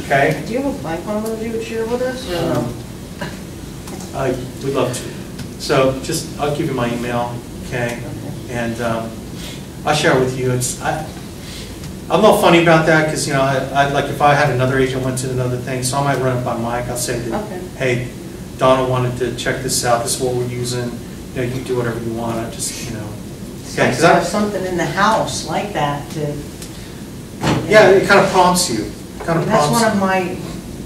Okay? Do you have a blank one that you would share with us? Or no? We'd love to. So just, I'll give you my email, okay? And I'll share it with you. I'm not funny about that because, you know, I like if I had another agent went to another thing, so I might run it by Mike. I'll say, that, hey, Donna wanted to check this out. This is what we're using. You know, you can do whatever you want. I just, you know. Okay, because I have something in the house like that to. Yeah, it kind of prompts you. That's one of my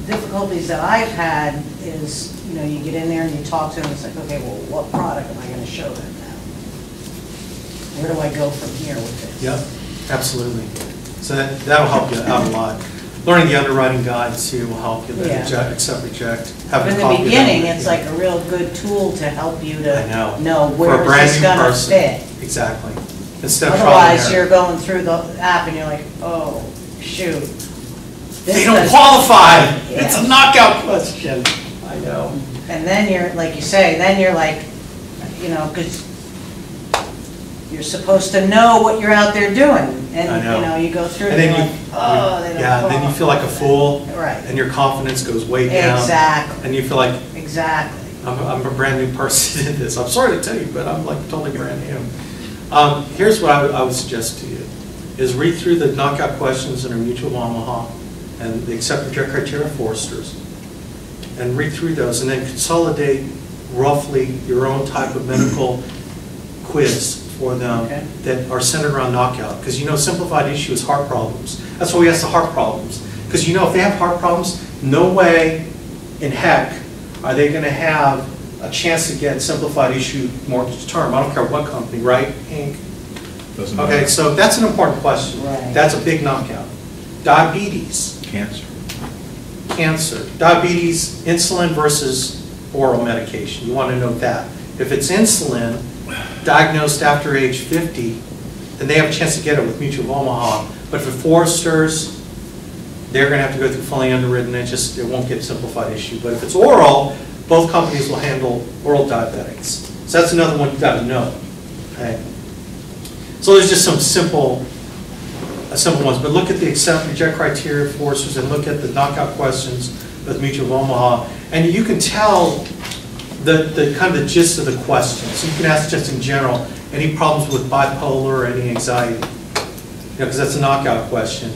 difficulties that I've had is, you know, you get in there and you talk to them. It's like, okay, well, what product am I going to show them now? Where do I go from here with this? Yep, absolutely. So that'll help you out a lot. Learning the underwriting guide too will help you. Reject, accept, reject. But in the beginning, it's like a real good tool to help you to know where it's going to fit. Exactly. Instead Otherwise, you're going through the app and you're like, oh, shoot. They don't qualify. Yeah. It's a knockout question. I know. And then you're, like you say, then you're like, you know, because you're supposed to know what you're out there doing. And, you know, you go through and then like, oh, they don't qualify. Then you feel like a fool. Right. And your confidence goes way down. Exactly. And you feel like, exactly. I'm a brand new person in this. I'm sorry to tell you, but I'm like totally brand new. Here's what I would suggest to you, is read through the knockout questions in our Mutual of Omaha and the accept reject criteria Foresters, and read through those, and then consolidate roughly your own type of medical quiz for them that are centered around knockout. Because you know, simplified issue is heart problems. That's why we ask the heart problems. Because you know, if they have heart problems, no way in heck are they going to have a chance to get simplified issue mortgage term. I don't care what company, right, Inc? Doesn't matter. Okay, so that's an important question. Right. That's a big knockout. Diabetes. Cancer. Cancer. Diabetes, insulin versus oral medication. You want to know that. If it's insulin, diagnosed after age 50, then they have a chance to get it with Mutual of Omaha. But for Foresters, they're going to have to go through fully underwritten. It won't get simplified issue. But if it's oral, both companies will handle oral diabetics. So that's another one you've got to know. Okay. So there's just some simple ones. But look at the accept reject criteria Foresters and look at the knockout questions with Mutual of Omaha, and you can tell the kind of the gist of the questions. So you can ask just in general, any problems with bipolar or any anxiety? You know, because that's a knockout question.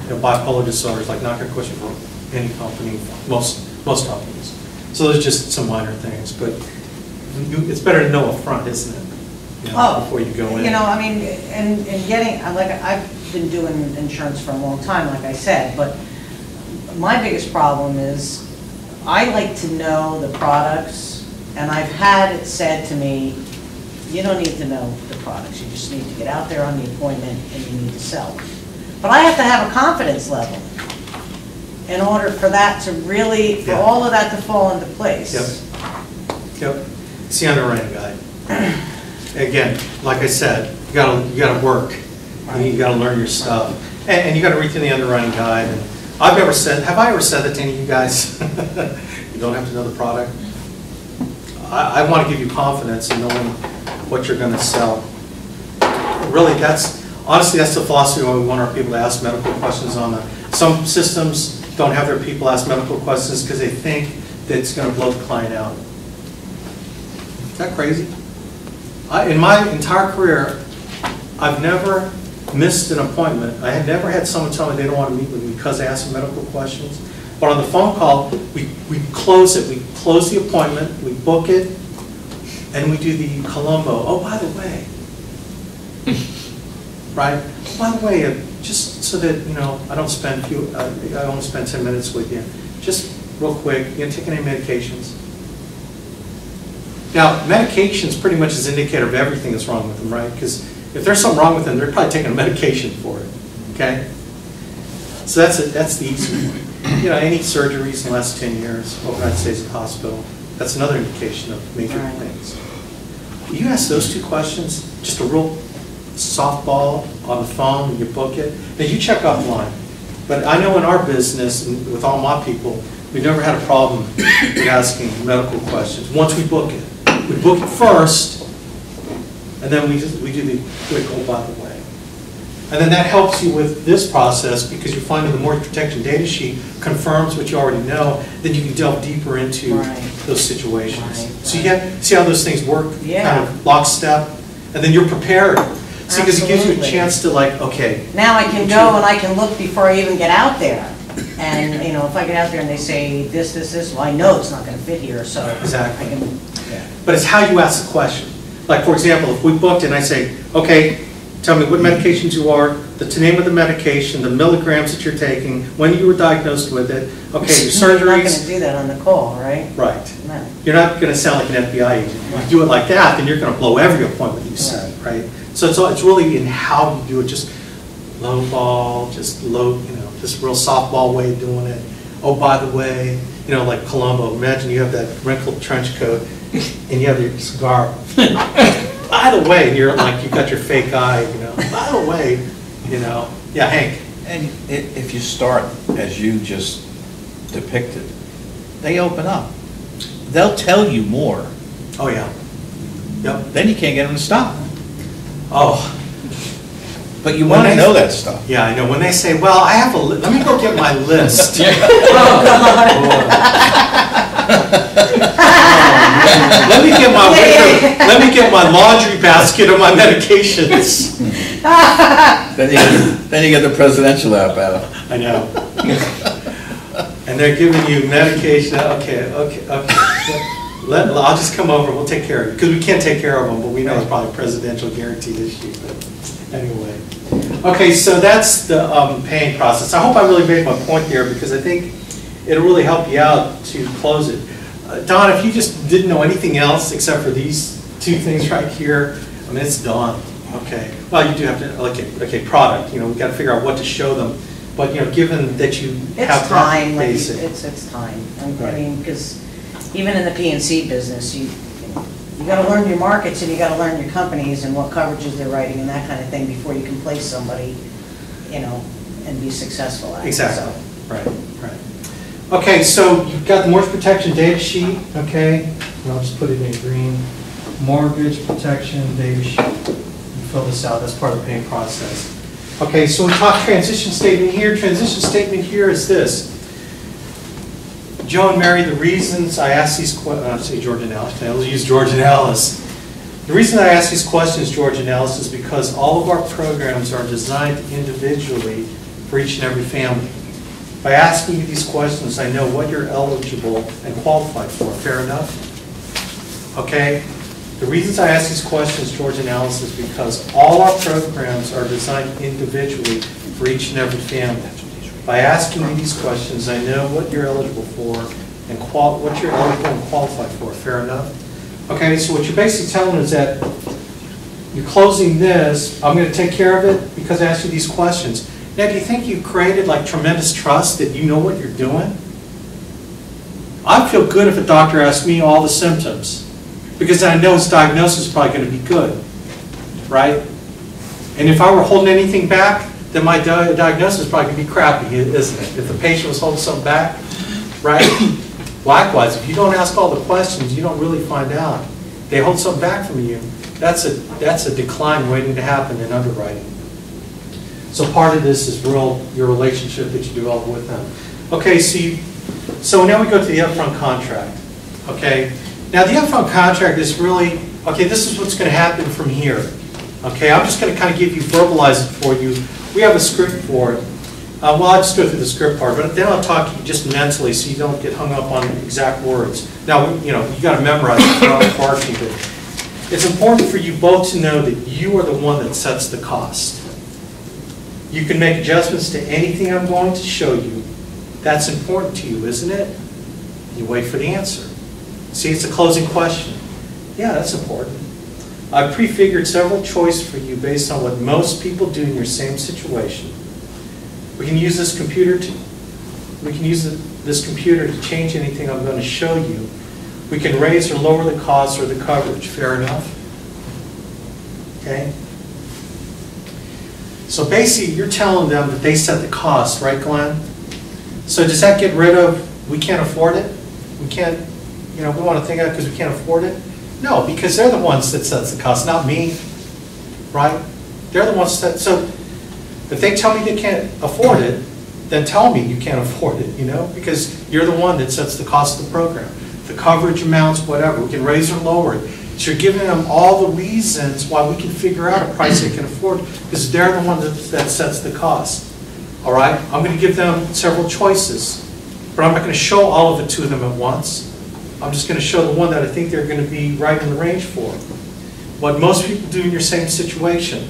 You know, bipolar disorder is like knockout question for any company, most companies. So there's just some minor things, but it's better to know up front, isn't it? You know, before you go in. You know, I mean, and getting, like, I've been doing insurance for a long time, like I said, but my biggest problem is I like to know the products, and I've had it said to me, you don't need to know the products, you just need to get out there on the appointment and you need to sell them. But I have to have a confidence level in order for that to really, for all of that to fall into place. Yep. It's the underwriting guide. Again, like I said, you gotta work. Right. You gotta learn your stuff, and you gotta read through the underwriting guide. And have I ever said that to any of you guys? You don't have to know the product. I want to give you confidence in knowing what you're going to sell. Really, honestly, that's the philosophy why we want our people to ask medical questions on them. Some systems don't have their people ask medical questions because they think that it's going to blow the client out. Is that crazy? In my entire career, I've never missed an appointment. I had never had someone tell me they don't want to meet with me because they asked medical questions. But on the phone call, we close it. We close the appointment, we book it, and we do the Colombo. Oh, by the way, right? By the way, just so that you know, I only spend 10 minutes with you. Just real quick, you gonna take any medications? Now, medications pretty much is an indicator of everything that's wrong with them, right? Because if there's something wrong with them, they're probably taking a medication for it. Okay. So that's the easy one. You know, any surgeries in the last 10 years, overnight stays at the hospital, that's another indication of major things. You ask those two questions, just a real softball on the phone, and you book it. Now you check offline, but I know in our business, and with all my people, we've never had a problem with asking medical questions. Once we book it first, and then we do the quick, oh, by the way. And then that helps you with this process because you're finding the mortgage protection data sheet confirms what you already know, then you can delve deeper into those situations. So you get, see how those things work kind of lockstep, and then you're prepared. See, because it gives you a chance to like, okay. Now I can go and I can look before I even get out there. And, you know, if I get out there and they say this, well, I know it's not going to fit here, so exactly. I can, But it's how you ask the question. Like, for example, if we booked and I say, okay, tell me what medications you are, the name of the medication, the milligrams that you're taking, when you were diagnosed with it, okay, your surgeries. You're not going to do that on the call, right? Right. No. You're not going to sound like an FBI agent. If you do it like that, then you're going to blow every appointment you set, right? So it's really in how you do it, just low ball, just low, you know, just real softball way of doing it. Oh, by the way, you know, like Columbo, imagine you have that wrinkled trench coat and you have your cigar. By the way, you're like, you've got your fake eye, you know. By the way, you know. Yeah, Hank. And if you start as you just depicted, they open up. They'll tell you more. Oh, yeah. Yep. Then you can't get them to stop. Oh. But you want to know that stuff. Yeah, I know. When they say, well, I have a let me go get my list. Oh, God. Let me get my laundry basket of my medications. Then you get the presidential app out. I know. And they're giving you medication. Okay. I'll just come over. We'll take care of it because we can't take care of them, but we know it's probably a presidential guaranteed issue. But anyway. Okay, so that's the paying process. I hope I really made my point there because I think it'll really help you out to close it. Don, if you just didn't know anything else except for these two things right here, I mean, it's done. Okay. Well, you do have to, okay, product. You know, we've got to figure out what to show them. But, you know, given that you have time, basic. it's time. I mean, because even in the P&C business, you got to learn your markets and you got to learn your companies and what coverages they're writing and that kind of thing before you can place somebody, you know, and be successful at it. Exactly. So. Right. Okay, so you've got the mortgage protection data sheet, okay? And I'll just put it in green. Mortgage protection data sheet. You fill this out, that's part of the paying process. Okay, so we talk transition statement here. Transition statement here is this. Joe and Mary, the reasons I ask these questions, say George and Alice, I'll use George and Alice. The reason I ask these questions, George and Alice, is because all of our programs are designed individually for each and every family. By asking you these questions, I know what you're eligible and qualified for. Fair enough? Okay? The reasons I ask these questions, George and Alice, is because all our programs are designed individually for each and every family. By asking you these questions, I know what you're eligible for and what you're eligible and qualified for. Fair enough? Okay, so what you're basically telling is that you're closing this, I'm going to take care of it because I asked you these questions. Now, do you think you've created like tremendous trust that you know what you're doing? I'd feel good if a doctor asked me all the symptoms because I know his diagnosis is probably going to be good, right? And if I were holding anything back, then my diagnosis is probably going to be crappy, isn't it? If the patient was holding something back, right? Likewise, if you don't ask all the questions, you don't really find out. They hold something back from you. That's a decline waiting to happen in underwriting. So part of this is your relationship that you develop with them. Okay, so now we go to the upfront contract. Okay, now the upfront contract is really, okay, this is what's going to happen from here. Okay, I'm just going to kind of give you, verbalize it for you. We have a script for it. Well, I'll just go through the script part, but then I'll talk to you just mentally so you don't get hung up on exact words. Now, you know, you got to memorize it for our parking, but it's important for you both to know that you are the one that sets the cost. You can make adjustments to anything I'm going to show you. That's important to you, isn't it? You wait for the answer. See, it's a closing question. Yeah, that's important. I've prefigured several choices for you based on what most people do in your same situation. We can use this computer to change anything I'm going to show you. We can raise or lower the cost or the coverage. Fair enough? Okay? So basically, you're telling them that they set the cost, right, Glenn? So does that get rid of, we can't afford it? We can't, you know, we want to think of it because we can't afford it? No, because they're the ones that sets the cost, not me, right? They're the ones that, so If they tell me they can't afford it, then tell me you can't afford it, you know, because you're the one that sets the cost of the program. The coverage amounts, whatever, we can raise or lower it. So you're giving them all the reasons why we can figure out a price they can afford, because they're the one that sets the cost. All right, I'm going to give them several choices, but I'm not going to show all of it to them at once. I'm just going to show the one that I think they're going to be right in the range for. What most people do in your same situation.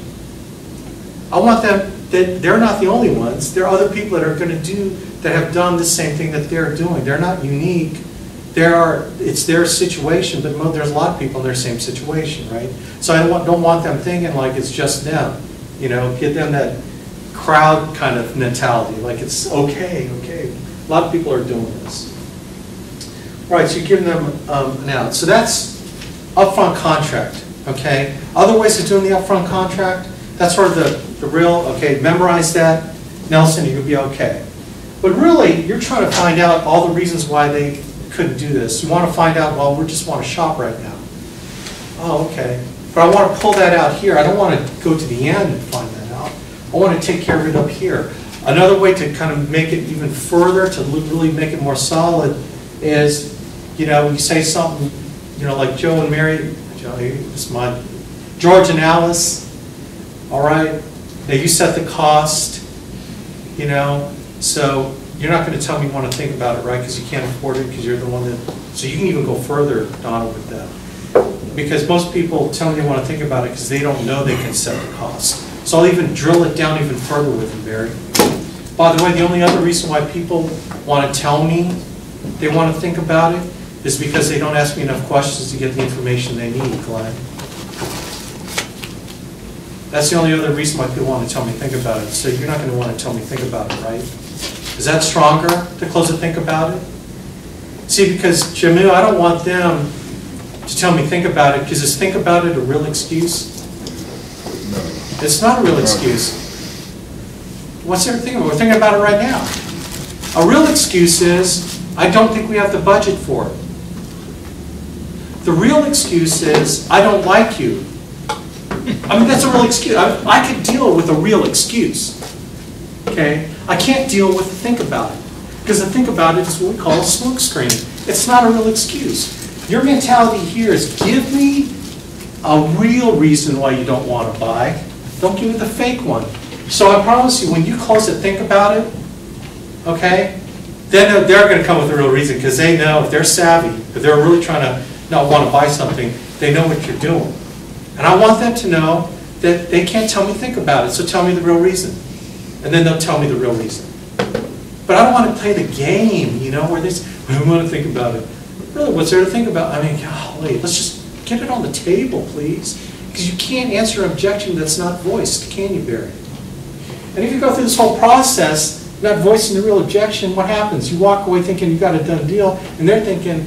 I want them, that they're not the only ones. There are other people that are going to do, that have done the same thing that they're doing. They're not unique. It's their situation, but there's a lot of people in their same situation, right? So I don't want them thinking like it's just them. You know, give them that crowd kind of mentality, like it's okay. A lot of people are doing this. All right, so you're giving them an out. So that's upfront contract, okay? Other ways of doing the upfront contract, that's sort of the real, okay, memorize that, Nelson, you'll be okay. But really, you're trying to find out all the reasons why they couldn't do this. You want to find out, well, we just want to shop right now. Oh, okay. But I want to pull that out here. I don't want to go to the end and find that out. I want to take care of it up here. Another way to kind of make it even further, to really make it more solid, is, you know, you say something, you know, like Joe and Mary, George and Alice, all right? Now you set the cost, you know, so you're not going to tell me you want to think about it, right? Because you can't afford it, because you're the one that, so you can even go further, Donna, with that. Because most people tell me they want to think about it because they don't know they can set the cost. So I'll even drill it down even further with you, Barry. By the way, the only other reason why people want to tell me they want to think about it is because they don't ask me enough questions to get the information they need, Glenn. That's the only other reason why people want to tell me think about it. So you're not going to want to tell me think about it, right? Is that stronger to close it, think about it? See, because Jamil, I don't want them to tell me think about it, because is think about it a real excuse? No. It's not a real excuse. What's there to think about? We're thinking about it right now. A real excuse is, I don't think we have the budget for it. The real excuse is, I don't like you. I mean, that's a real excuse. I could deal with a real excuse. Okay? I can't deal with think about it. Because the think about it is what we call a smoke screen. It's not a real excuse. Your mentality here is give me a real reason why you don't want to buy. Don't give me the fake one. So I promise you, when you close it, think about it, okay? Then they're going to come with a real reason, because they know, if they're savvy, if they're really trying to not want to buy something, they know what you're doing. And I want them to know that they can't tell me think about it, so tell me the real reason. And then they'll tell me the real reason. But I don't want to play the game, you know, where they say, I want to think about it. Really, what's there to think about? I mean, golly, let's just get it on the table, please. Because you can't answer an objection that's not voiced, can you, Barry? And if you go through this whole process, not voicing the real objection, what happens? You walk away thinking you got a done deal, and they're thinking,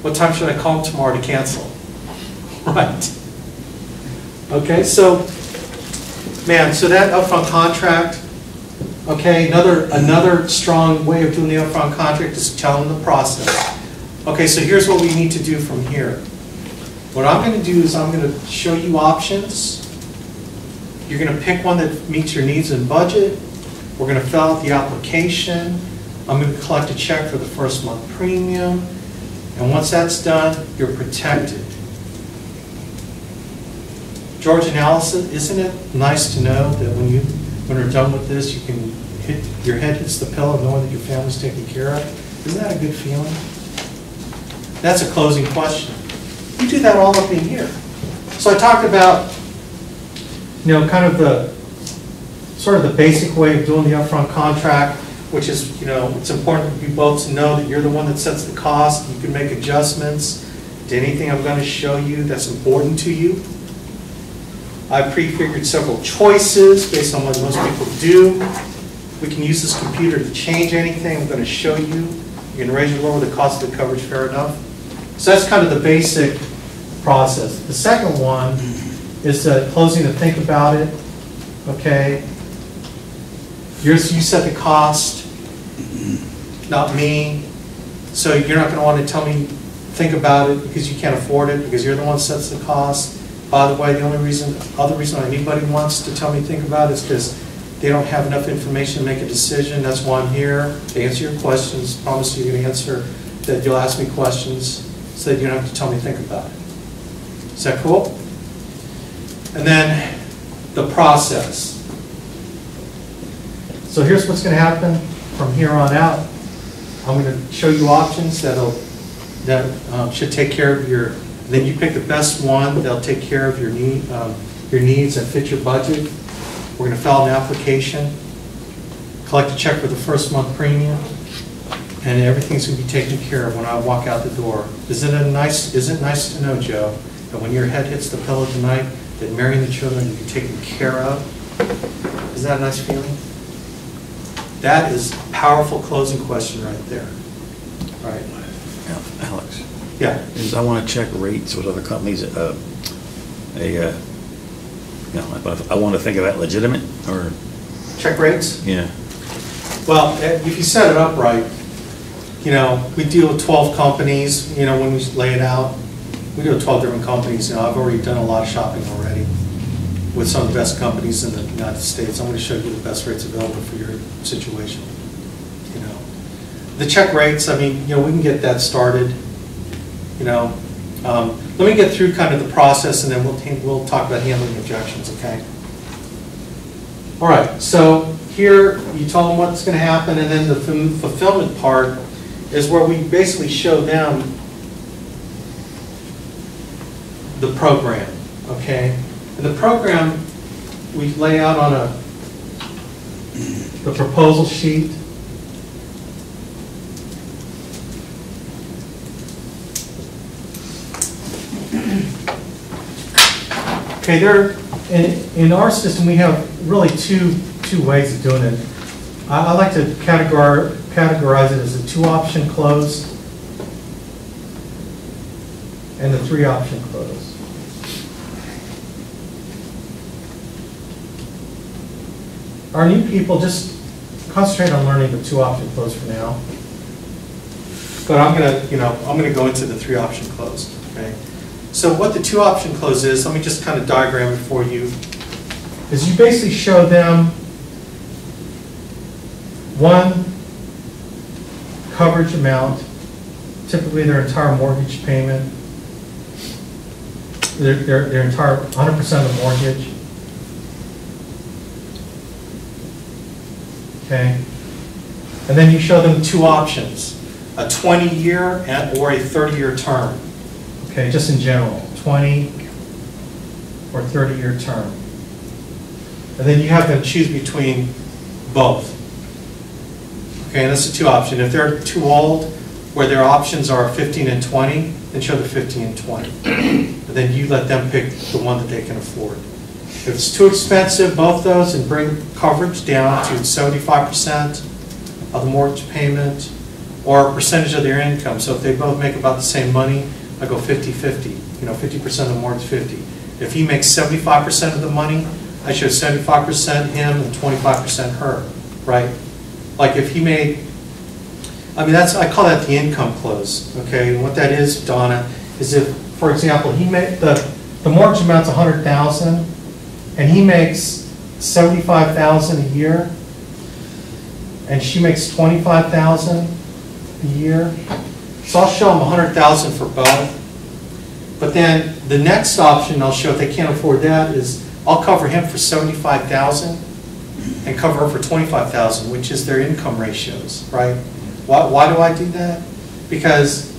what time should I call them tomorrow to cancel? Right. Okay, so, man, so that upfront contract, okay, another strong way of doing the upfront contract is telling the process. Okay, so here's what we need to do from here. What I'm going to do is I'm going to show you options. You're going to pick one that meets your needs and budget. We're going to fill out the application. I'm going to collect a check for the first month premium. And once that's done, you're protected. George and Allison, isn't it nice to know that when we're done with this, you can your head hits the pillow knowing that your family's taken care of? Isn't that a good feeling? That's a closing question. You do that all up in here. So I talked about, you know, kind of the sort of the basic way of doing the upfront contract, which is, you know, it's important for you both to know that you're the one that sets the cost. You can make adjustments to anything I'm going to show you that's important to you. I prefigured several choices based on what most people do. We can use this computer to change anything. I'm going to show you. You can raise or lower the cost of the coverage, fair enough. So that's kind of the basic process. The second one is closing to think about it. Okay. You set the cost, not me. So you're not going to want to tell me think about it because you can't afford it, because you're the one that sets the cost. By the way, the other reason anybody wants to tell me think about it is because they don't have enough information to make a decision. That's why I'm here, to answer your questions, promise you an answer, that you'll ask me questions so that you don't have to tell me to think about it. Is that cool? And then the process. So here's what's going to happen from here on out. I'm going to show you options that should take care of your, then you pick the best one that'll take care of your needs and fit your budget. We're going to file an application, collect a check for the first month premium, and everything's going to be taken care of when I walk out the door. Isn't it nice to know, Joe, that when your head hits the pillow tonight, that Mary and the children will be taken care of? Is that a nice feeling? That is a powerful closing question right there. Right. Alex. Yeah. I want to check rates with other companies. I want to think of that legitimate or. Check rates? Yeah. Well, if you set it up right, we deal with 12 companies, when we lay it out. We deal with 12 different companies. I've already done a lot of shopping already with some of the best companies in the United States. I'm going to show you the best rates available for your situation. The check rates, we can get that started. Let me get through kind of the process, and then we'll talk about handling objections, okay? All right, so here you tell them what's going to happen, and then the fulfillment part is where we basically show them the program, okay? And the program we lay out on the proposal sheet. Okay, in our system we have really two ways of doing it. I like to categorize it as a 2-option close and the 3-option close. Our new people, just concentrate on learning the 2-option close for now. But I'm gonna go into the 3-option close. Okay. So what the 2-option close is, let me just kind of diagram it for you, is you basically show them one coverage amount, typically their entire mortgage payment, their entire 100% of the mortgage. Okay. And then you show them 2 options, a 20-year or a 30-year term. Okay, just in general, 20 or 30-year term. And then you have them choose between both. Okay, and that's a 2 option. If they're too old, where their options are 15 and 20, then show the 15 and 20. And then you let them pick the one that they can afford. If it's too expensive, both those, and bring coverage down to 75% of the mortgage payment or a percentage of their income. So if they both make about the same money, I go 50-50, 50% of the mortgage, 50. If he makes 75% of the money, I show 75% him and 25% her, right? Like if he made, I call that the income close, okay? And what that is, Donna, is if, for example, he made the mortgage amount's $100,000 and he makes $75,000 a year and she makes $25,000 a year. So I'll show them $100,000 for both. But then the next option I'll show if they can't afford that is I'll cover him for $75,000 and cover her for $25,000, which is their income ratios, right? Why do I do that? Because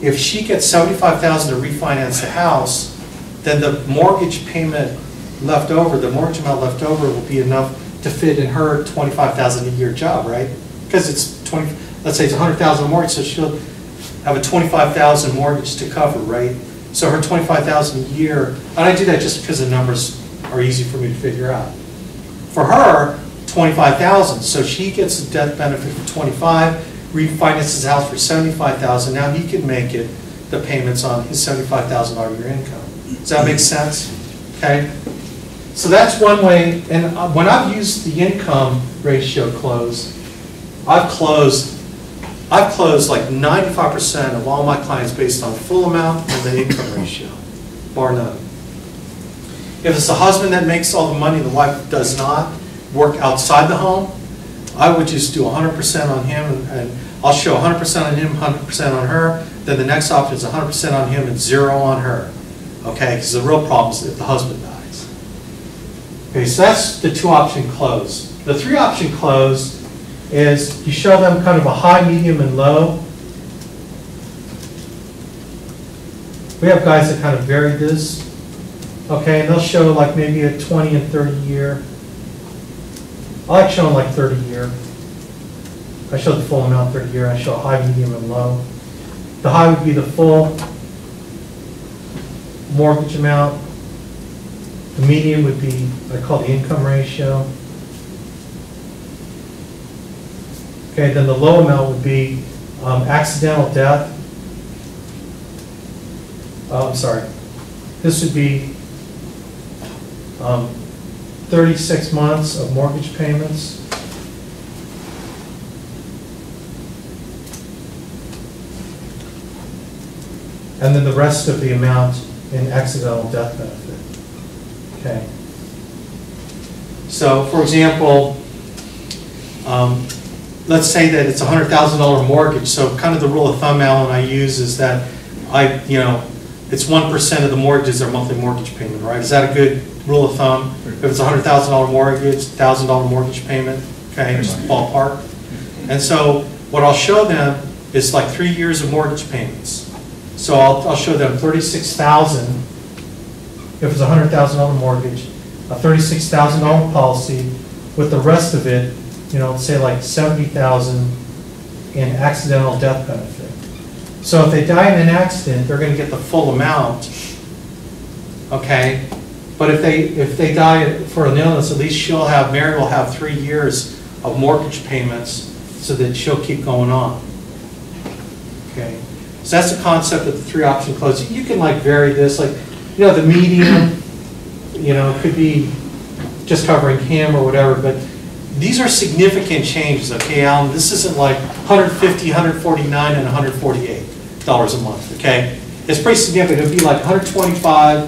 if she gets $75,000 to refinance the house, then the mortgage payment left over, the mortgage amount left over will be enough to fit in her $25,000 a year job, right? Because it's let's say it's $100,000 mortgage, so she'll have a $25,000 mortgage to cover, right? So her $25,000 a year, and I do that just because the numbers are easy for me to figure out. For her, $25,000, so she gets a death benefit for $25,000, refinances the house for $75,000. Now he can make it the payments on his $75,000 a year income. Does that make sense? Okay. So that's one way. And when I've used the income ratio close, I've closed like 95% of all my clients based on full amount and the income ratio, bar none. If it's the husband that makes all the money, the wife does not, work outside the home, I would just do 100% on him, and I'll show 100% on him, 100% on her. Then the next option is 100% on him and 0 on her. Okay, because the real problem is if the husband dies. Okay, so that's the 2-option close. The 3-option close is you show them kind of a high, medium, and low. We have guys that kind of vary this. Okay, and they'll show like maybe a 20 and 30 year. I like showing like 30 year. I show the full amount 30 year. I show high, medium, and low. The high would be the full mortgage amount. The medium would be what I call the income ratio. Okay, then the low amount would be accidental death. I'm sorry. This would be 36 months of mortgage payments. And then the rest of the amount in accidental death benefit. Okay. So, for example, let's say that it's a $100,000 mortgage. So, kind of the rule of thumb, Alan, I use is that it's 1% of the mortgage is their monthly mortgage payment, right? Is that a good rule of thumb? If it's a $100,000 mortgage, $1,000 mortgage payment, okay, just ballpark. And so, what I'll show them is like 3 years of mortgage payments. So I'll show them $36,000 if it's a $100,000 mortgage, a $36,000 policy with the rest of it, say like $70,000 in accidental death benefit. So if they die in an accident, they're going to get the full amount, okay? But if they die for an illness, at least Mary will have 3 years of mortgage payments so that she'll keep going on, okay? So that's the concept of the 3-option close. You can like vary this, like, the medium, could be just covering him or whatever, but these are significant changes, okay, Alan? This isn't like $150, $149, and $148 a month, okay? It's pretty significant. It would be like $125,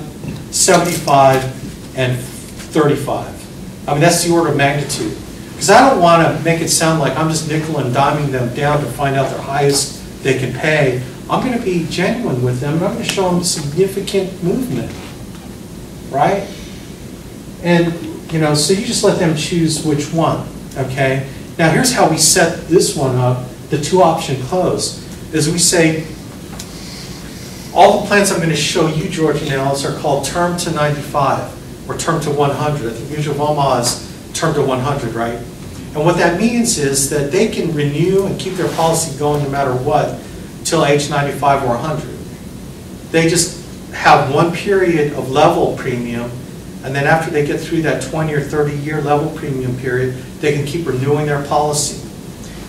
$75, and $35. I mean, that's the order of magnitude. Because I don't want to make it sound like I'm just nickel and diming them down to find out their highest they can pay. I'm going to be genuine with them, and I'm going to show them significant movement, right? And, so you just let them choose which one, okay? Now, here's how we set this one up, the 2-option close, is we say, all the plans I'm going to show you, George and Alice, are called term to 95, or term to 100. I think Mutual of Omaha is term to 100, right? And what that means is that they can renew and keep their policy going no matter what, till age 95 or 100. They just have one period of level premium, and then after they get through that 20 or 30 year level premium period, they can keep renewing their policy.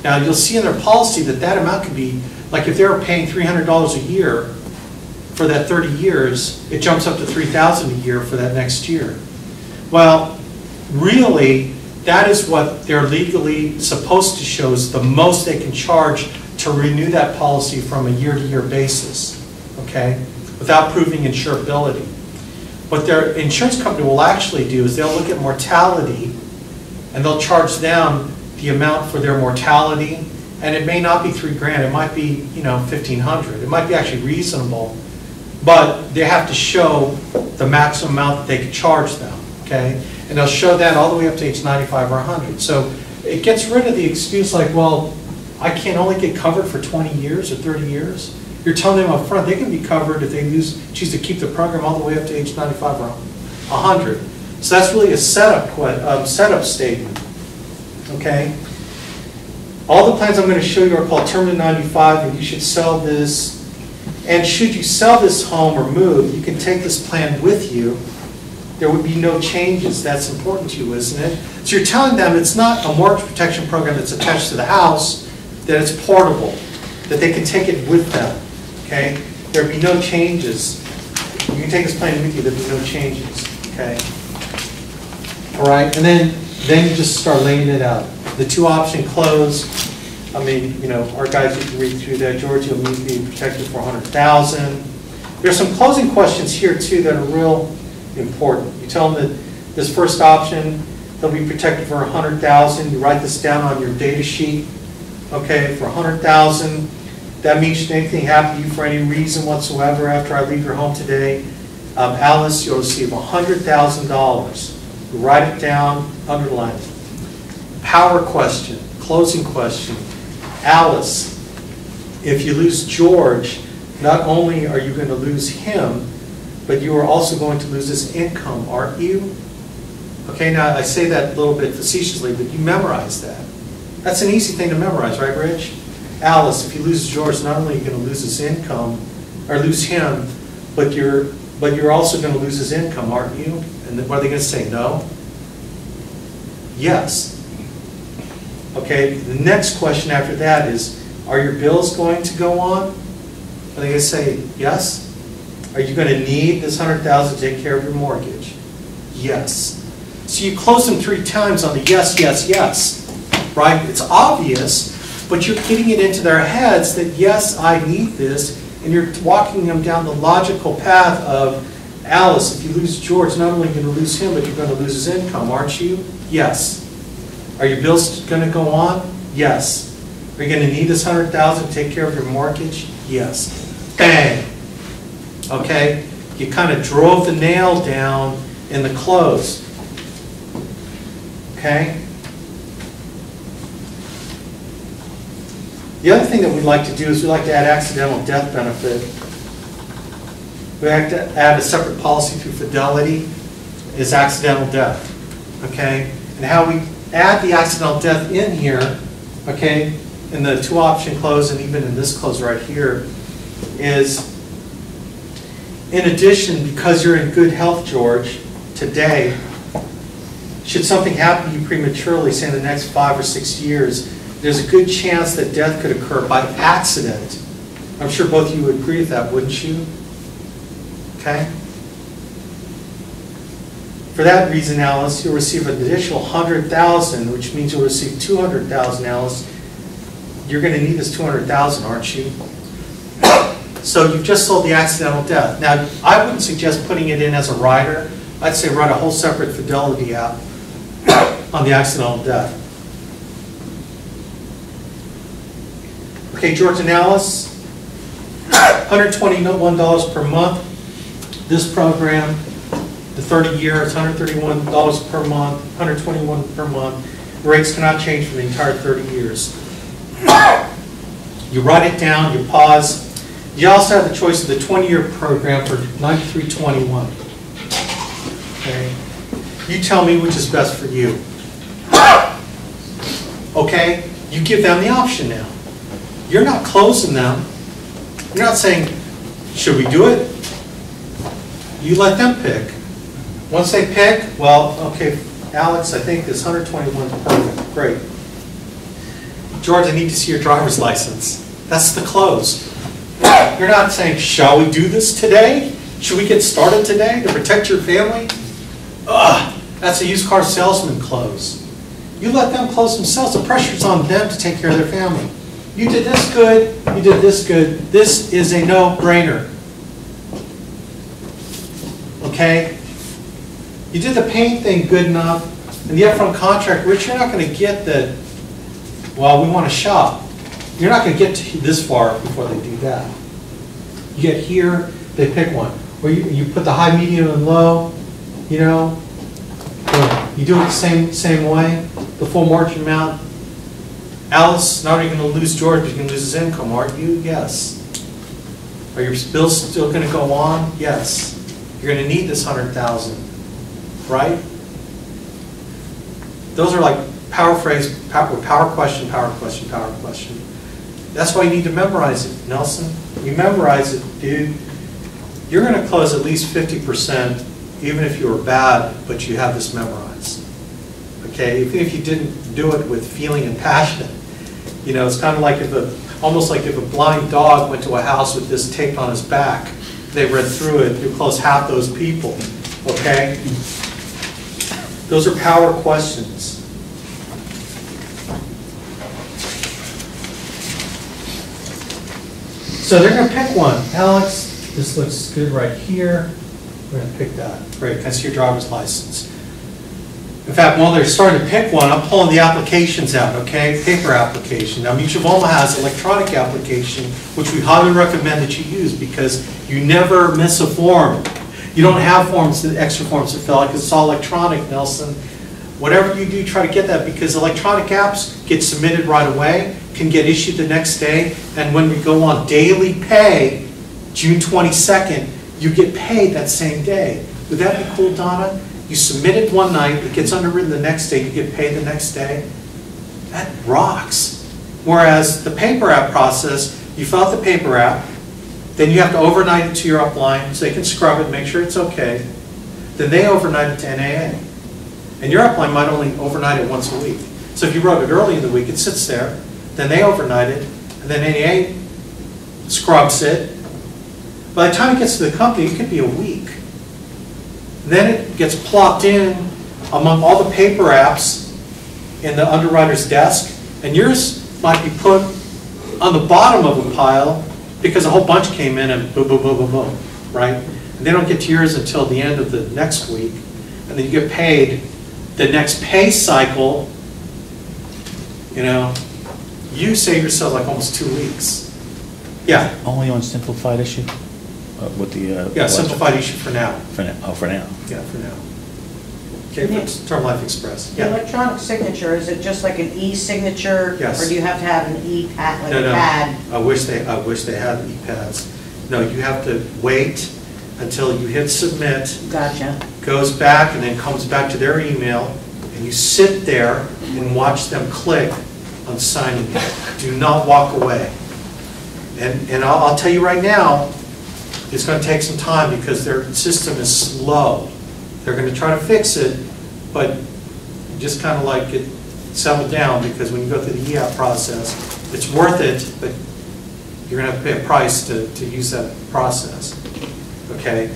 Now you'll see in their policy that amount could be, like if they were paying $300 a year for that 30 years, it jumps up to $3,000 a year for that next year. Well, really, that is what they're legally supposed to show is the most they can charge to renew that policy from a year-to-year basis, okay, without proving insurability. What their insurance company will actually do is they'll look at mortality and they'll charge down the amount for their mortality, and it may not be $3,000, it might be, $1,500. It might be actually reasonable, but they have to show the maximum amount that they can charge them, okay? And they'll show that all the way up to age 95 or 100. So it gets rid of the excuse like, well, I can only get covered for 20 years or 30 years. You're telling them up front they can be covered if they choose to keep the program all the way up to age 95 or 100. So that's really a setup statement, okay? All the plans I'm going to show you are called term to 95, and you should sell this. And should you sell this home or move, you can take this plan with you. There would be no changes. That's important to you, isn't it? So you're telling them it's not a mortgage protection program that's attached to the house, that it's portable, that they can take it with them, okay? There would be no changes. You can take this plan with you, there would be no changes, okay? All right, and then you just start laying it out. The 2-option close, I mean, our guys, you can read through that. George, you'll need to be protected for $100,000. There's some closing questions here, too, that are real important. You tell them that this first option, they'll be protected for 100,000. You write this down on your data sheet, okay, for 100,000. That means should anything happen to you for any reason whatsoever after I leave your home today, Alice, you'll receive $100,000. You write it down, underline it. Power question, closing question. Alice, if you lose George, not only are you going to lose him, but you are also going to lose his income, aren't you? Okay, now I say that a little bit facetiously, but you memorize that. That's an easy thing to memorize, right, Rich? Alice, if you lose George, not only are you going to lose his income, or lose him, but you're also going to lose his income, aren't you? And then what are they going to say? No? Yes. Okay, the next question after that is, are your bills going to go on? Are they going to say yes? Are you going to need this $100,000 to take care of your mortgage? Yes. So you close them 3 times on the yes, yes, yes, right? It's obvious, but you're getting it into their heads that yes, I need this, and you're walking them down the logical path of, Alice, if you lose George, not only are you going to lose him, but you're going to lose his income, aren't you? Yes. Are your bills going to go on? Yes. Are you going to need this $100,000 to take care of your mortgage? Yes. Bang. Okay? You kind of drove the nail down in the close. Okay? The other thing that we like to do is we like to add accidental death benefit. We like to add a separate policy through Fidelity is accidental death. Okay? And how we add the accidental death in here, okay, in the 2-option close and even in this close right here, is in addition, because you're in good health, George, today, should something happen to you prematurely, say in the next 5 or 6 years, there's a good chance that death could occur by accident. I'm sure both of you would agree with that, wouldn't you? Okay? For that reason, Alice, you'll receive an additional $100,000, which means you'll receive $200,000, Alice. You're going to need this $200,000, aren't you? So you've just sold the accidental death. Now, I wouldn't suggest putting it in as a rider. I'd say write a whole separate Fidelity app on the accidental death. Okay, George and Alice, $121 per month. This program, the 30-year, it's $131 per month, $121 per month. Rates cannot change for the entire 30 years. You write it down, you pause. You also have the choice of the 20-year program for $93.21. Okay? You tell me which is best for you. Okay? You give them the option now. You're not closing them. You're not saying, should we do it? You let them pick. Once they pick, well, okay, Alex, I think this 121 is perfect. Great. George, I need to see your driver's license. That's the close. You're not saying, shall we do this today? Should we get started today to protect your family? Ugh, that's a used car salesman close. You let them close themselves. The pressure's on them to take care of their family. You did this good, you did this good. This is a no-brainer. Okay? You did the paint thing good enough, and the upfront contract, Rich, you're not going to get that, well, we want to shop. You're not going to get to this far before they do that. You get here, they pick one. Or you put the high, medium, and low, you know. You do it the same way, the full margin amount. Alice, not only going to lose George, but you're going to lose his income, aren't you? Yes. Are your bills still going to go on? Yes. You're going to need this $100,000, right? Those are like power phrase, power question, power question, power question. That's why you need to memorize it, Nelson. You memorize it, dude. You're going to close at least 50%, even if you were bad, but you have this memorized. Okay, even if you didn't do it with feeling and passion. You know, it's kind of like almost like if a blind dog went to a house with this taped on his back, they read through it, you close half those people, okay? Those are power questions. So they're going to pick one. Alex, this looks good right here. We're going to pick that. Great, can I see your driver's license? In fact, while they're starting to pick one, I'm pulling the applications out, okay? Paper application. Now, Mutual of Omaha has electronic application, which we highly recommend that you use because you never miss a form. You don't have forms, extra forms to fill out because it's all electronic, Nelson. Whatever you do, try to get that because electronic apps get submitted right away, can get issued the next day, and when we go on daily pay, June 22nd, you get paid that same day. Would that be cool, Donna? You submit it one night, it gets underwritten the next day, you get paid the next day. That rocks. Whereas the paper app process, you fill out the paper app, then you have to overnight it to your upline so they can scrub it, make sure it's okay. Then they overnight it to NAA. And your upline might only overnight it once a week. So if you wrote it early in the week, it sits there, then they overnight it, and then NAA scrubs it. By the time it gets to the company, it could be a week. Then it gets plopped in among all the paper apps in the underwriter's desk, and yours might be put on the bottom of a pile because a whole bunch came in and boom, boom, boom, boom, boom, right? And they don't get to yours until the end of the next week, and then you get paid the next pay cycle. You know, you save yourself like almost 2 weeks. Yeah. Only on simplified issue? With the... Yeah, simplified issue for now. For now, oh, for now. Yeah, for now. Okay, for Term Life Express. The Yeah. electronic signature, is it just like an e-signature? Yes. Or do you have to have an e-pad, like No, a no. pad? I wish they had e-pads. No, you have to wait until you hit submit, Gotcha. goes back, and then comes back to their email, and you sit there and watch them click on signing it. Do not walk away. And I'll tell you right now, it's going to take some time because their system is slow. They're going to try to fix it, but just kind of like it settle down because when you go through the EAP process, it's worth it, but you're going to have to pay a price to use that process. Okay?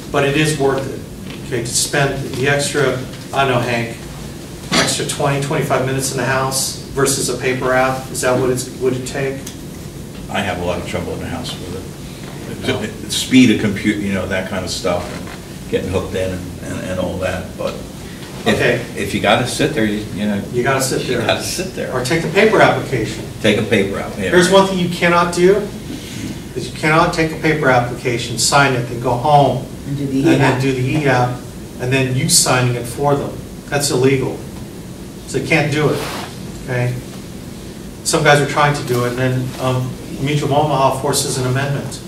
But it is worth it. Okay? To spend the extra, I don't know, Hank, extra 20, 25 minutes in the house versus a paper app, is that what would it take? I have a lot of trouble in the house with it. The speed of compute, you know, that kind of stuff, and getting hooked in and all that, but if you gotta sit there, you know. You gotta sit there. You gotta sit there. Or take the paper application. Take a paper out. Yeah. Here's one thing you cannot do, is you cannot take a paper application, sign it, then go home, And do the and then e-app. do the e-app, and then you signing it for them. That's illegal. So you can't do it, okay? Some guys are trying to do it, and then Mutual of Omaha forces an amendment.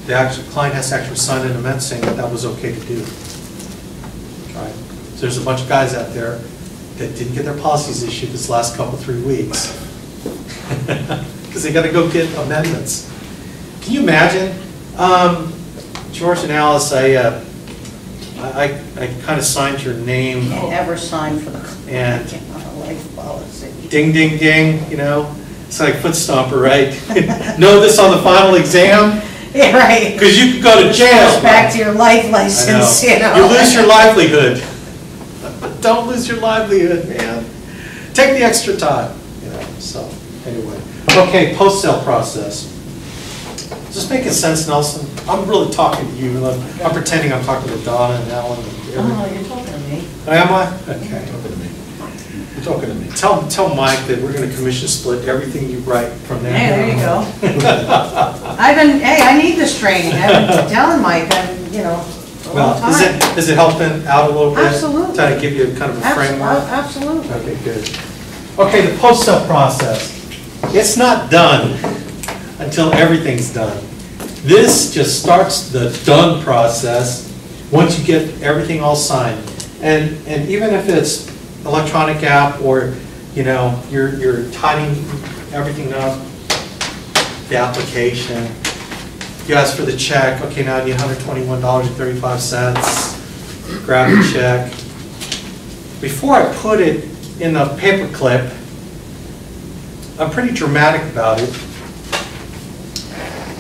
The client has to actually sign an amendment saying that that was okay to do. Right? So there's a bunch of guys out there that didn't get their policies issued this last couple, 3 weeks. Because they got to go get amendments. Can you imagine? George and Alice, I kind of signed your name. Can't ever sign for the And- on a life policy. Ding, ding, ding, you know? It's like foot stomper, right? Know this on the final exam? Yeah, right. Because you could go to jail. Goes back to your life license, you know. You lose your livelihood. Don't lose your livelihood, man. Take the extra time, you know, so, anyway. Okay, post-sale process. Is this making sense, Nelson? I'm really talking to you. I'm pretending I'm talking to Donna and Alan and everyone. Oh, you're talking to me. Am I? Okay. Talking to me. You're talking to me. Tell Mike that we're going to commission split everything you write from there. Hey, there you go. I need this training. I've been telling Mike, you know, a long Well, time. is it helping out a little bit? Absolutely. Trying to give you kind of a framework? Absolutely. Okay, good. Okay, the post-sale process. It's not done until everything's done. This just starts the done process once you get everything all signed. And even if it's electronic app or, you know, you're tidying everything up, the application, you ask for the check, okay, now I need $121.35, grab the check. Before I put it in the paper clip, I'm pretty dramatic about it,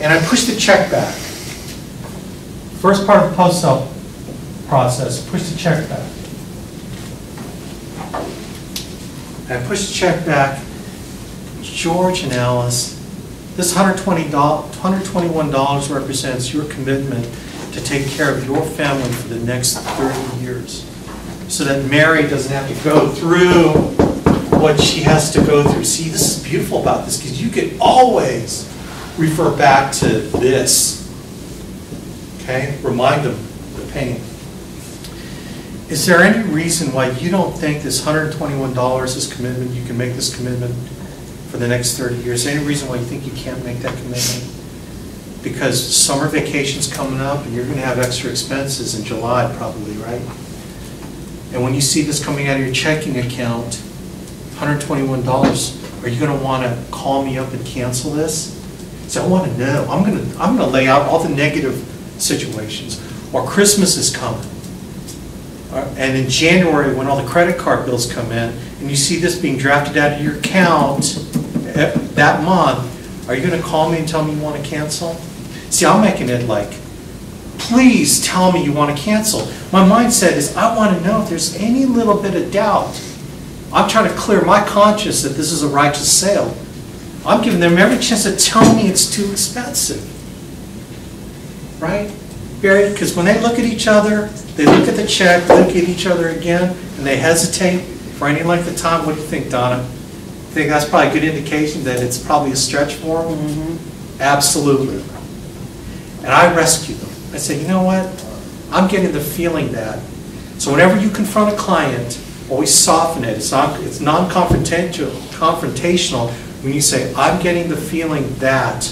and I push the check back. First part of the post-sale process, push the check back. I push the check back. George and Alice, this $121 represents your commitment to take care of your family for the next 30 years. so that Mary doesn't have to go through what she has to go through. See, this is beautiful about this, because you can always refer back to this. Okay? Remind them of the pain. Is there any reason why you don't think this $121 is commitment, you can make this commitment for the next 30 years? Is there any reason why you think you can't make that commitment? Because summer vacation's coming up and you're going to have extra expenses in July probably, right? And when you see this coming out of your checking account, $121, are you going to want to call me up and cancel this? So I want to know. I'm going to lay out all the negative situations. Or Christmas is coming. And in January, when all the credit card bills come in, and you see this being drafted out of your account that month, are you going to call me and tell me you want to cancel? See, I'm making it like, please tell me you want to cancel. My mindset is, I want to know if there's any little bit of doubt. I'm trying to clear my conscience that this is a righteous sale. I'm giving them every chance to tell me it's too expensive. Right? Barry? Because when they look at each other, they look at the check, look at each other again, and they hesitate for any length of time. What do you think, Donna? You think that's probably a good indication that it's probably a stretch for them? Mm-hmm. Absolutely. And I rescue them. I say, you know what? I'm getting the feeling that. So whenever you confront a client, always soften it. It's non-confrontational when you say, I'm getting the feeling that.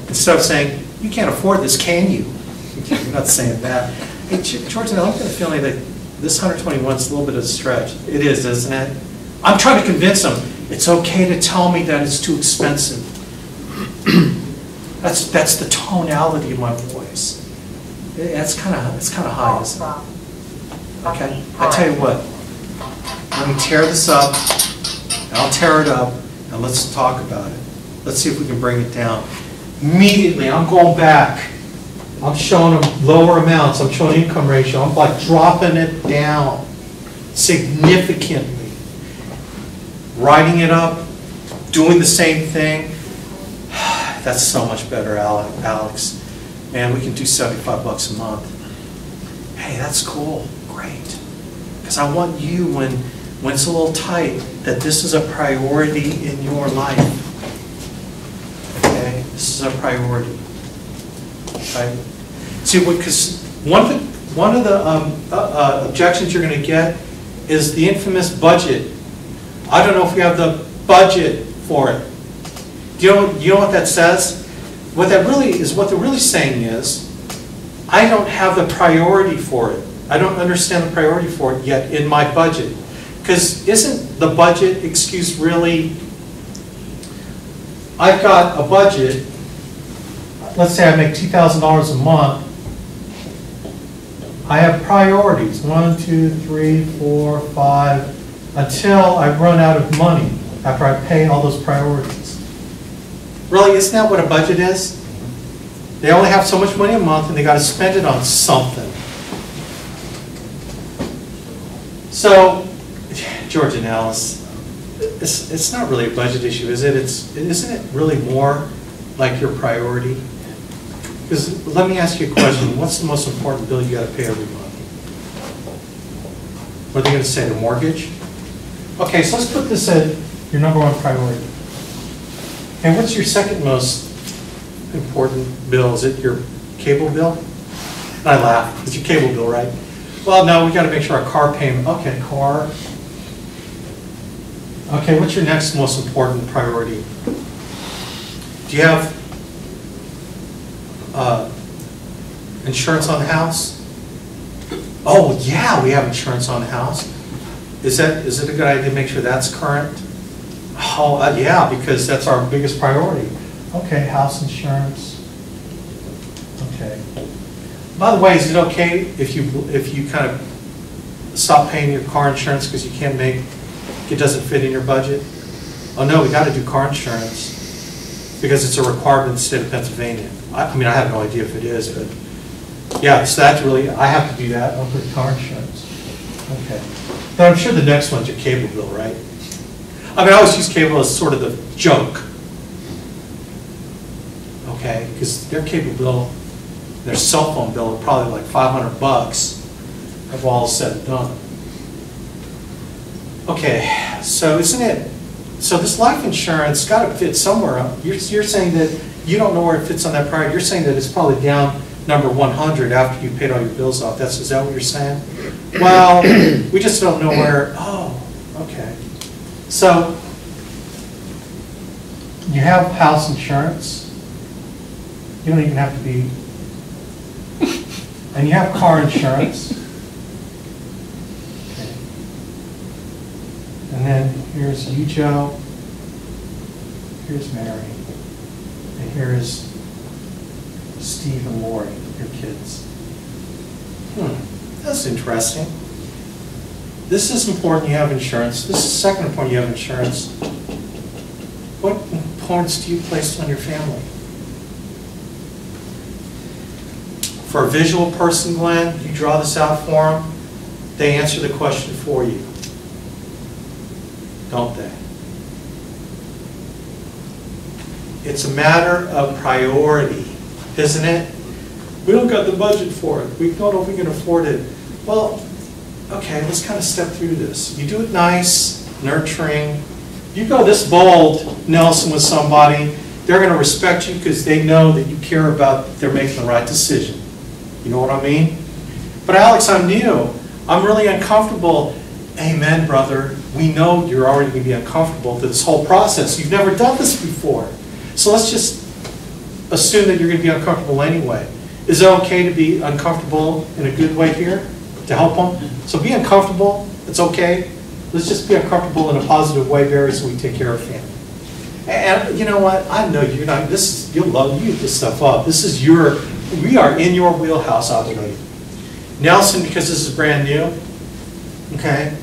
Instead of saying, you can't afford this, can you? You're not saying that. Hey, George, I'm getting the feeling that this 121 is a little bit of a stretch. It is, isn't it? I'm trying to convince them it's okay to tell me that it's too expensive. That's the tonality of my voice. It's kind of high, isn't it? Okay. I tell you what. Let me tear this up. I'll tear it up, and let's talk about it. Let's see if we can bring it down. Immediately, I'm going back. I'm showing them lower amounts. I'm showing income ratio. I'm like dropping it down significantly. Writing it up, doing the same thing. That's so much better, Alex. Man, we can do $75 a month. Hey, that's cool. Great. Because I want you, when it's a little tight, that this is a priority in your life. Okay? This is a priority. Right? See, because one of the objections you're going to get is the infamous budget. I don't know if we have the budget for it. Do you know what that says? What that really is, what they're really saying is, I don't have the priority for it. I don't understand the priority for it yet in my budget. Because isn't the budget excuse really, I've got a budget, let's say I make $2,000 a month, I have priorities, 1, 2, 3, 4, 5, until I run out of money after I pay all those priorities. Really, isn't that what a budget is? They only have so much money a month and they got to spend it on something. So, George and Alice, it's not really a budget issue, is it? Isn't it really more like your priority? Because let me ask you a question. What's the most important bill you got to pay every month? What are they going to say, the mortgage? Okay, so let's put this at your number one priority. And what's your second most important bill? Is it your cable bill? I laugh. It's your cable bill, right? Well, no, we got to make sure our car payment. Okay, car. Okay, what's your next most important priority? Do you have insurance on the house? Oh, yeah, we have insurance on the house. Is it a good idea to make sure that's current? Oh, yeah, because that's our biggest priority. Okay, house insurance. Okay. By the way, is it okay if you kind of stop paying your car insurance because you can't make it doesn't fit in your budget? Oh no, we got to do car insurance because it's a requirement in the state of Pennsylvania. I mean, I have no idea if it is, but yeah, so that's really, I have to do that. I'll put car insurance. Okay. But I'm sure the next one's your cable bill, right? I mean, I always use cable as sort of the joke. Okay, because their cable bill, their cell phone bill are probably like $500. of all said and done. Okay, so isn't it, so this life insurance got to fit somewhere. You're saying that you don't know where it fits on that priority. You're saying that it's probably down number 100 after you paid all your bills off. Is that what you're saying? Well, we just don't know where. Oh, okay. So you have house insurance. You don't even have to be. And you have car insurance. Okay. And then here's you, Joe. Here's Mary. And here's Steve and Lori, your kids. That's interesting. This is important, you have insurance. This is second important, you have insurance. What importance do you place on your family? For a visual person, Glenn, you draw this out for them, they answer the question for you. Don't they? It's a matter of priority, isn't it? We don't got the budget for it. We don't know if we can afford it. Well, okay, let's kind of step through this. You do it nice, nurturing. You go this bold, Nelson, with somebody, they're going to respect you because they know that you care about they're making the right decision. You know what I mean? But Alex, I'm new. I'm really uncomfortable. Amen, brother. We know you're already going to be uncomfortable with this whole process. You've never done this before. So let's just assume that you're going to be uncomfortable anyway. Is it okay to be uncomfortable in a good way here to help them? So be uncomfortable. It's okay. Let's just be uncomfortable in a positive way, Barry, so we take care of family. And you know what? I know you're not. You'll love you this stuff up. This is your. We are in your wheelhouse, I'll tell you. Nelson, because this is brand new. Okay.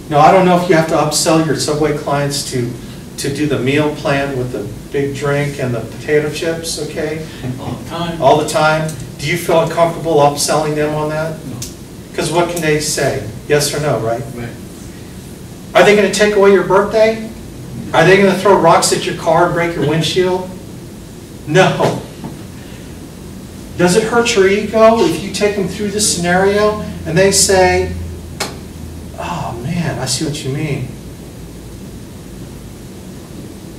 Now I don't know if you have to upsell your Subway clients to do the meal plan with the big drink and the potato chips, okay? All the time. All the time. Do you feel comfortable upselling them on that? No. Because what can they say? Yes or no, right? Right. Are they going to take away your birthday? Are they going to throw rocks at your car and break your windshield? No. Does it hurt your ego if you take them through this scenario and they say, oh man, I see what you mean.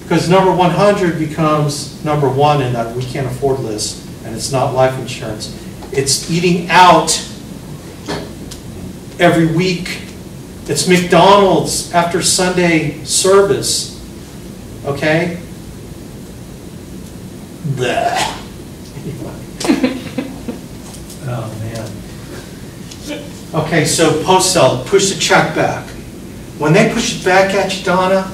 Because number 100 becomes number 1 in that we can't afford list, and it's not life insurance. It's eating out every week. It's McDonald's after Sunday service. Okay? Blech. Oh, man. Okay, so post-sell, push the check back. When they push it back at you, Donna,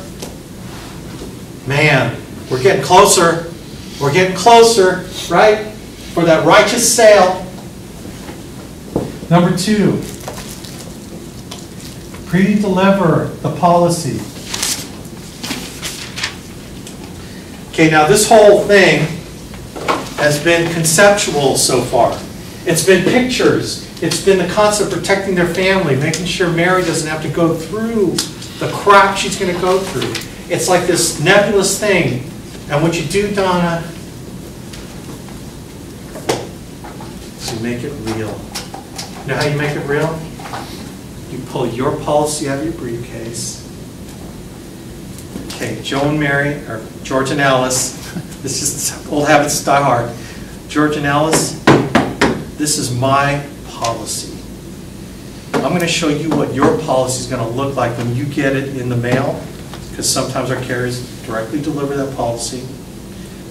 man, we're getting closer. We're getting closer, right? For that righteous sale. Number 2, pre-deliver the policy. Okay, now this whole thing has been conceptual so far. It's been pictures. It's been the concept of protecting their family, making sure Mary doesn't have to go through the crap she's going to go through. It's like this nebulous thing. And what you do, Donna, is you make it real. You know how you make it real? You pull your policy out of your briefcase. Okay, Joe and Mary, or George and Alice, this is old habits die hard. George and Alice, this is my policy. I'm going to show you what your policy is going to look like when you get it in the mail, because sometimes our carriers directly deliver that policy.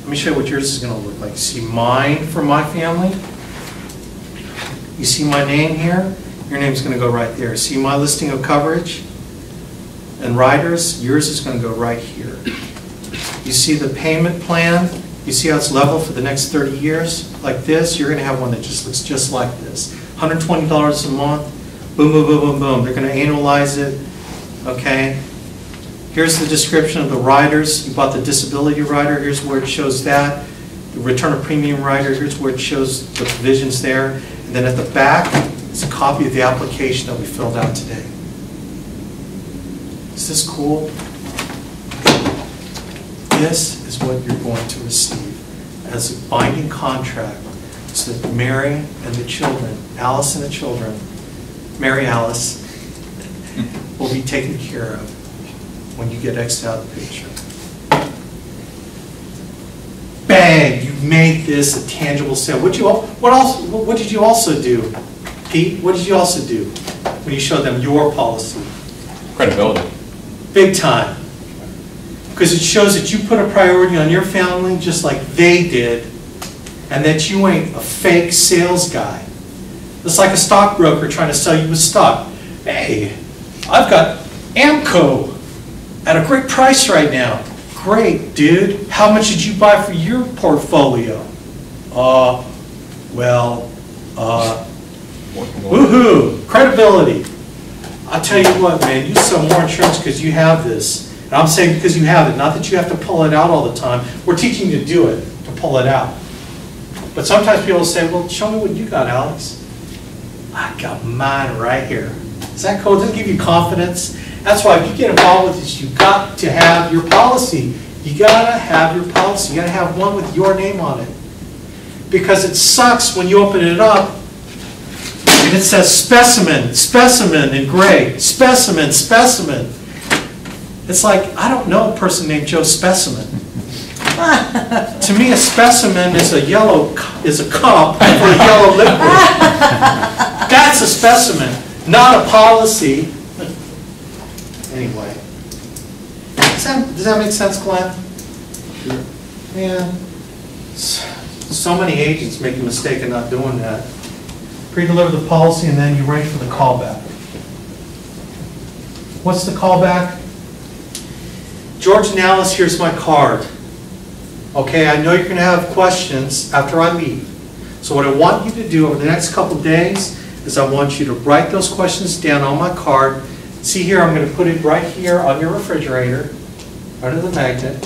Let me show you what yours is going to look like. You see mine for my family? You see my name here? Your name's going to go right there. See my listing of coverage and riders? Yours is going to go right here. You see the payment plan? You see how it's level for the next 30 years? Like this, you're going to have one that just looks just like this. $120 a month, boom, boom, boom, boom, boom. They're going to annualize it, okay? Here's the description of the riders. You bought the disability rider. Here's where it shows that. The return of premium rider, here's where it shows the provisions there. And then at the back is a copy of the application that we filled out today. Is this cool? This is what you're going to receive as a binding contract so that Mary and the children, Alice and the children, Mary Alice, will be taken care of when you get X'd out of the picture. Bang! You've made this a tangible sale. What did you also do, Pete? What did you also do when you showed them your policy? Credibility. Big time. Because it shows that you put a priority on your family just like they did, and that you ain't a fake sales guy. It's like a stockbroker trying to sell you a stock. Hey, I've got Amco at a great price right now. Great, dude. How much did you buy for your portfolio? Woohoo, credibility. I'll tell you what, man, you sell more insurance because you have this. And I'm saying because you have it, not that you have to pull it out all the time. We're teaching you to do it, to pull it out. But sometimes people say, well, show me what you got, Alex. I got mine right here. Is that cool? Does it give you confidence? That's why if you get involved with this, you've got to have your policy. You gotta have your policy. You gotta have one with your name on it. Because it sucks when you open it up and it says specimen, specimen in gray, specimen, specimen. It's like, I don't know a person named Joe Specimen. To me, a specimen is a cup for a yellow liquid. That's a specimen, not a policy. Anyway, does that make sense, Glenn? Sure. Man, so many agents make a mistake in not doing that. Pre-deliver the policy and then you arrange for the callback. What's the callback? George and Alice, here's my card. Okay, I know you're going to have questions after I leave. So what I want you to do over the next couple of days is I want you to write those questions down on my card. See here, I'm going to put it right here on your refrigerator, under the magnet.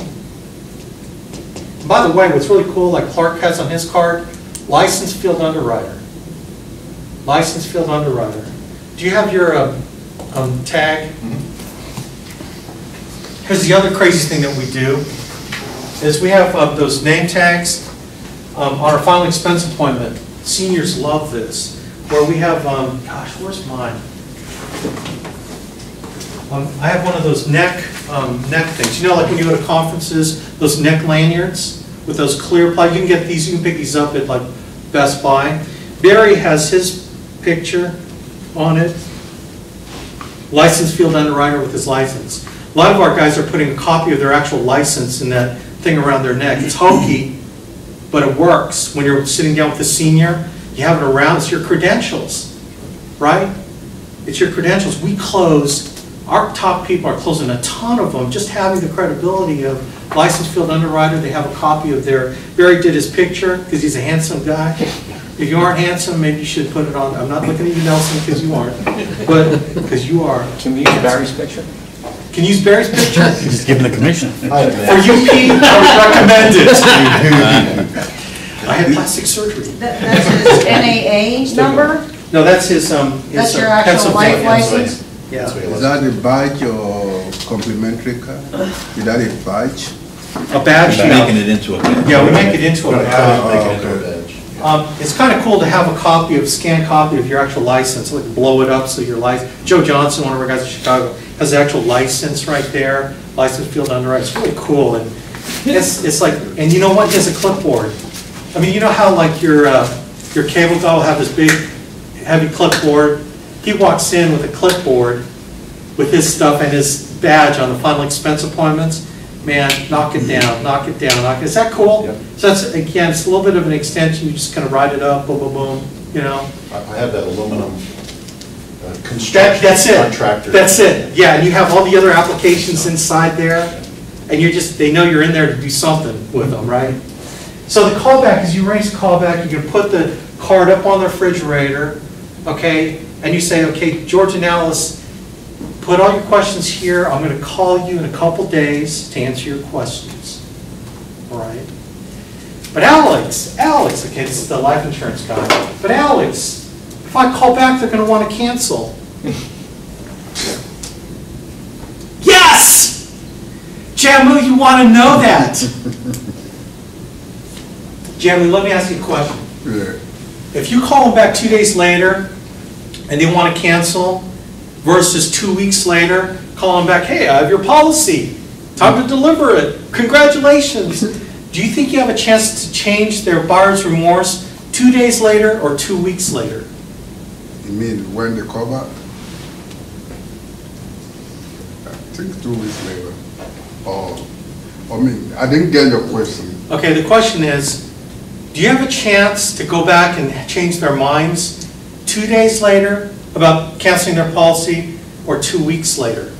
And by the way, what's really cool, like Clark has on his card, licensed field underwriter. Licensed field underwriter. Do you have your tag? Here's the other crazy thing that we do, is we have those name tags on our final expense appointment. Seniors love this, where we have, gosh, where's mine? I have one of those neck things. You know, like when you go to conferences, those neck lanyards with those clear ply. You can get these. You can pick these up at like Best Buy. Barry has his picture on it. Licensed field underwriter with his license. A lot of our guys are putting a copy of their actual license in that thing around their neck. It's hokey, but it works. When you're sitting down with a senior, you have it around. It's your credentials, right? It's your credentials. We close. Our top people are closing a ton of them, just having the credibility of licensed field underwriter. They have a copy of their, Barry did his picture because he's a handsome guy. If you aren't handsome, maybe you should put it on. I'm not looking at you, Nelson, because you aren't, but because you are. Can we use Barry's picture? Can you use Barry's picture? Just give him the commission. For you, Pete, I would recommend it. I had plastic surgery. That's his NAA number? No, that's his, That's your actual life license? Yeah. Is that a badge or complimentary card? Is that a badge? A badge, We're making it into a badge. Yeah, we make it into a badge. Okay. It's kind of cool to have a copy of, scanned copy of your actual license, like blow it up so your license. Joe Johnson, one of our guys in Chicago, has the actual license right there, licensed field underwriter. It's really cool, and it's like, and you know what? He has a clipboard. I mean, you know how like your cable guy will have this big, heavy clipboard. He walks in with a clipboard with his stuff and his badge on the final expense appointments. Man, knock it down, knock it down, knock it. Is that cool? Yep. So that's, again, it's a little bit of an extension. You just kind of ride it up, boom, boom, boom, you know. I have that aluminum construction That's it. contractor. That's it. Yeah, and you have all the other applications inside there, and you're just, they know you're in there to do something with them, right? So the callback is you arrange the callback, you can put the card up on the refrigerator, okay, and you say, okay, George and Alice, put all your questions here. I'm going to call you in a couple days to answer your questions. All right? But Alex, okay, this is the life insurance guy. But Alex, if I call back, they're going to want to cancel. Yes! Jamu, you want to know that. Jamu, let me ask you a question. Yeah. If you call them back 2 days later and they want to cancel versus 2 weeks later, call them back, hey, I have your policy. Time to deliver it. Congratulations. Do you think you have a chance to change their buyer's remorse 2 days later or 2 weeks later? You mean when they call back? I think 2 weeks later. I mean, I didn't get your question. Okay, the question is, do you have a chance to go back and change their minds 2 days later about canceling their policy or 2 weeks later?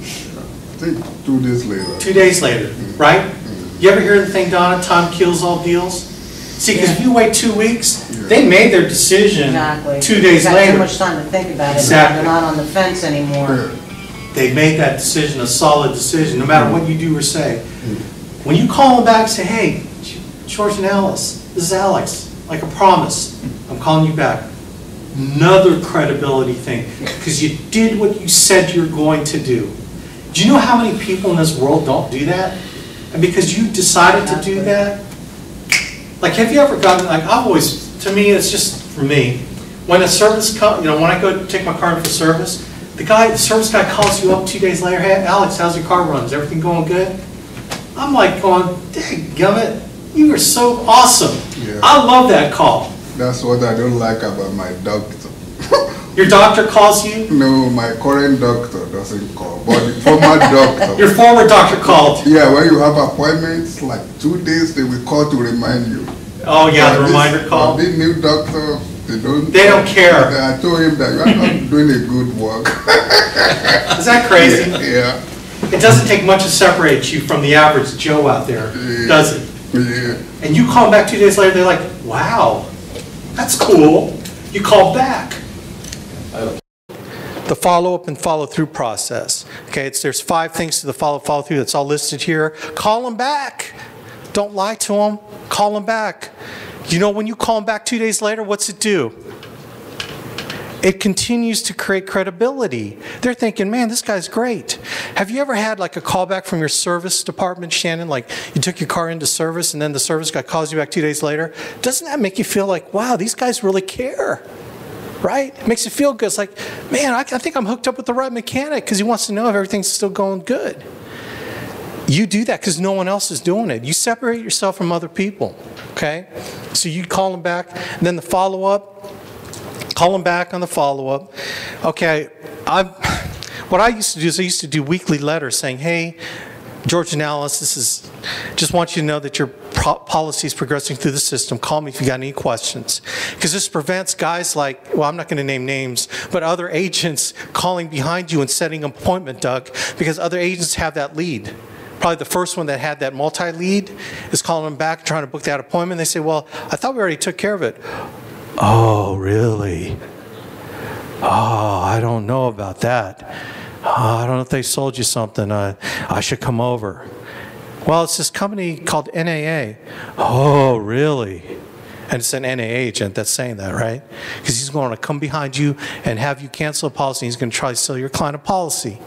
I think 2 days later. 2 days later, right? You ever hear the thing, Donna, time kills all deals? See, because if you wait 2 weeks, they made their decision Exactly. 2 days Got later. too much time to think about it. Exactly. They're not on the fence anymore. They made that decision a solid decision, no matter what you do or say. When you call them back and say, hey, George and Alice, this is Alex, like a promise, I'm calling you back. Another credibility thing, because you did what you said you're going to do. Do you know how many people in this world don't do that? And because you decided to do that, like have you ever gotten, like I've always, to me, it's just for me, when a service comes, when I go take my car in for service, the service guy calls you up 2 days later, hey Alex, how's your car run? Is everything going good? I'm like going, dadgummit, you are so awesome. Yeah. I love that call. That's what I don't like about my doctor. Your doctor calls you? No, my current doctor doesn't call, but the former doctor. Your former doctor called? Yeah, when you have appointments, like 2 days, they will call to remind you. Oh yeah, the reminder call? The new doctor, they don't care. I told him that you are not doing a good work. Is that crazy? Yeah. It doesn't take much to separate you from the average Joe out there, does it? Yeah. And you call them back 2 days later, they're like, wow, that's cool. You called back. The follow-up and follow-through process. Okay, there's 5 things to the follow-through. That's all listed here. Call them back. Don't lie to them. Call them back. You know, when you call them back 2 days later, what's it do? It continues to create credibility. They're thinking, man, this guy's great. Have you ever had like a callback from your service department, Shannon? Like you took your car into service and then the service guy calls you back 2 days later? Doesn't that make you feel like, wow, these guys really care? Right? It makes you feel good. It's like, man, I think I'm hooked up with the right mechanic because he wants to know if everything's still going good. You do that because no one else is doing it. You separate yourself from other people, okay? So you call them back, and then the follow-up, call them back on the follow-up. Okay, what I used to do is I used to do weekly letters saying, hey, George and Alice, just want you to know that your policy is progressing through the system. Call me if you got any questions. Because this prevents guys like, well, I'm not going to name names, but other agents calling behind you and setting an appointment, Doug, because other agents have that lead. Probably the first one that had that multi-lead is calling them back, trying to book that appointment. They say, well, I thought we already took care of it. Oh, really? Oh, I don't know about that. I don't know if they sold you something. I should come over. Well, it's this company called NAA. Oh, really? And it's an NAA agent that's saying that, right? Because he's going to come behind you and have you cancel a policy. He's going to try to sell your client a policy.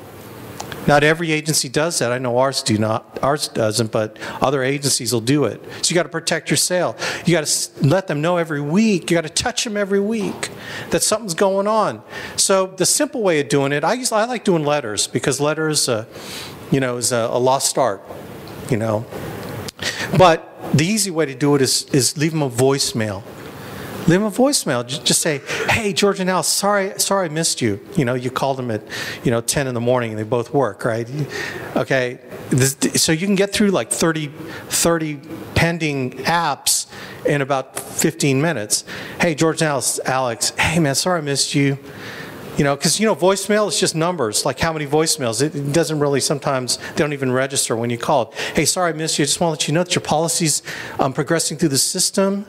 Not every agency does that. I know ours do not. Ours doesn't, but other agencies will do it. So you got to protect your sale. You got to let them know every week. You got to touch them every week that something's going on. So the simple way of doing it, I like doing letters because letters, is a lost art, But the easy way to do it is leave them a voicemail. Leave them a voicemail. Just say, hey, George and Al, sorry I missed you. You called them at, 10 in the morning and they both work, right? Okay, so you can get through like 30 pending apps in about 15 minutes. Hey, George and Alex, hey man, sorry I missed you. Because voicemail is just numbers, like how many voicemails. It doesn't really, sometimes they don't even register when you call it. Hey, sorry I missed you. I just want to let you know that your policy's progressing through the system.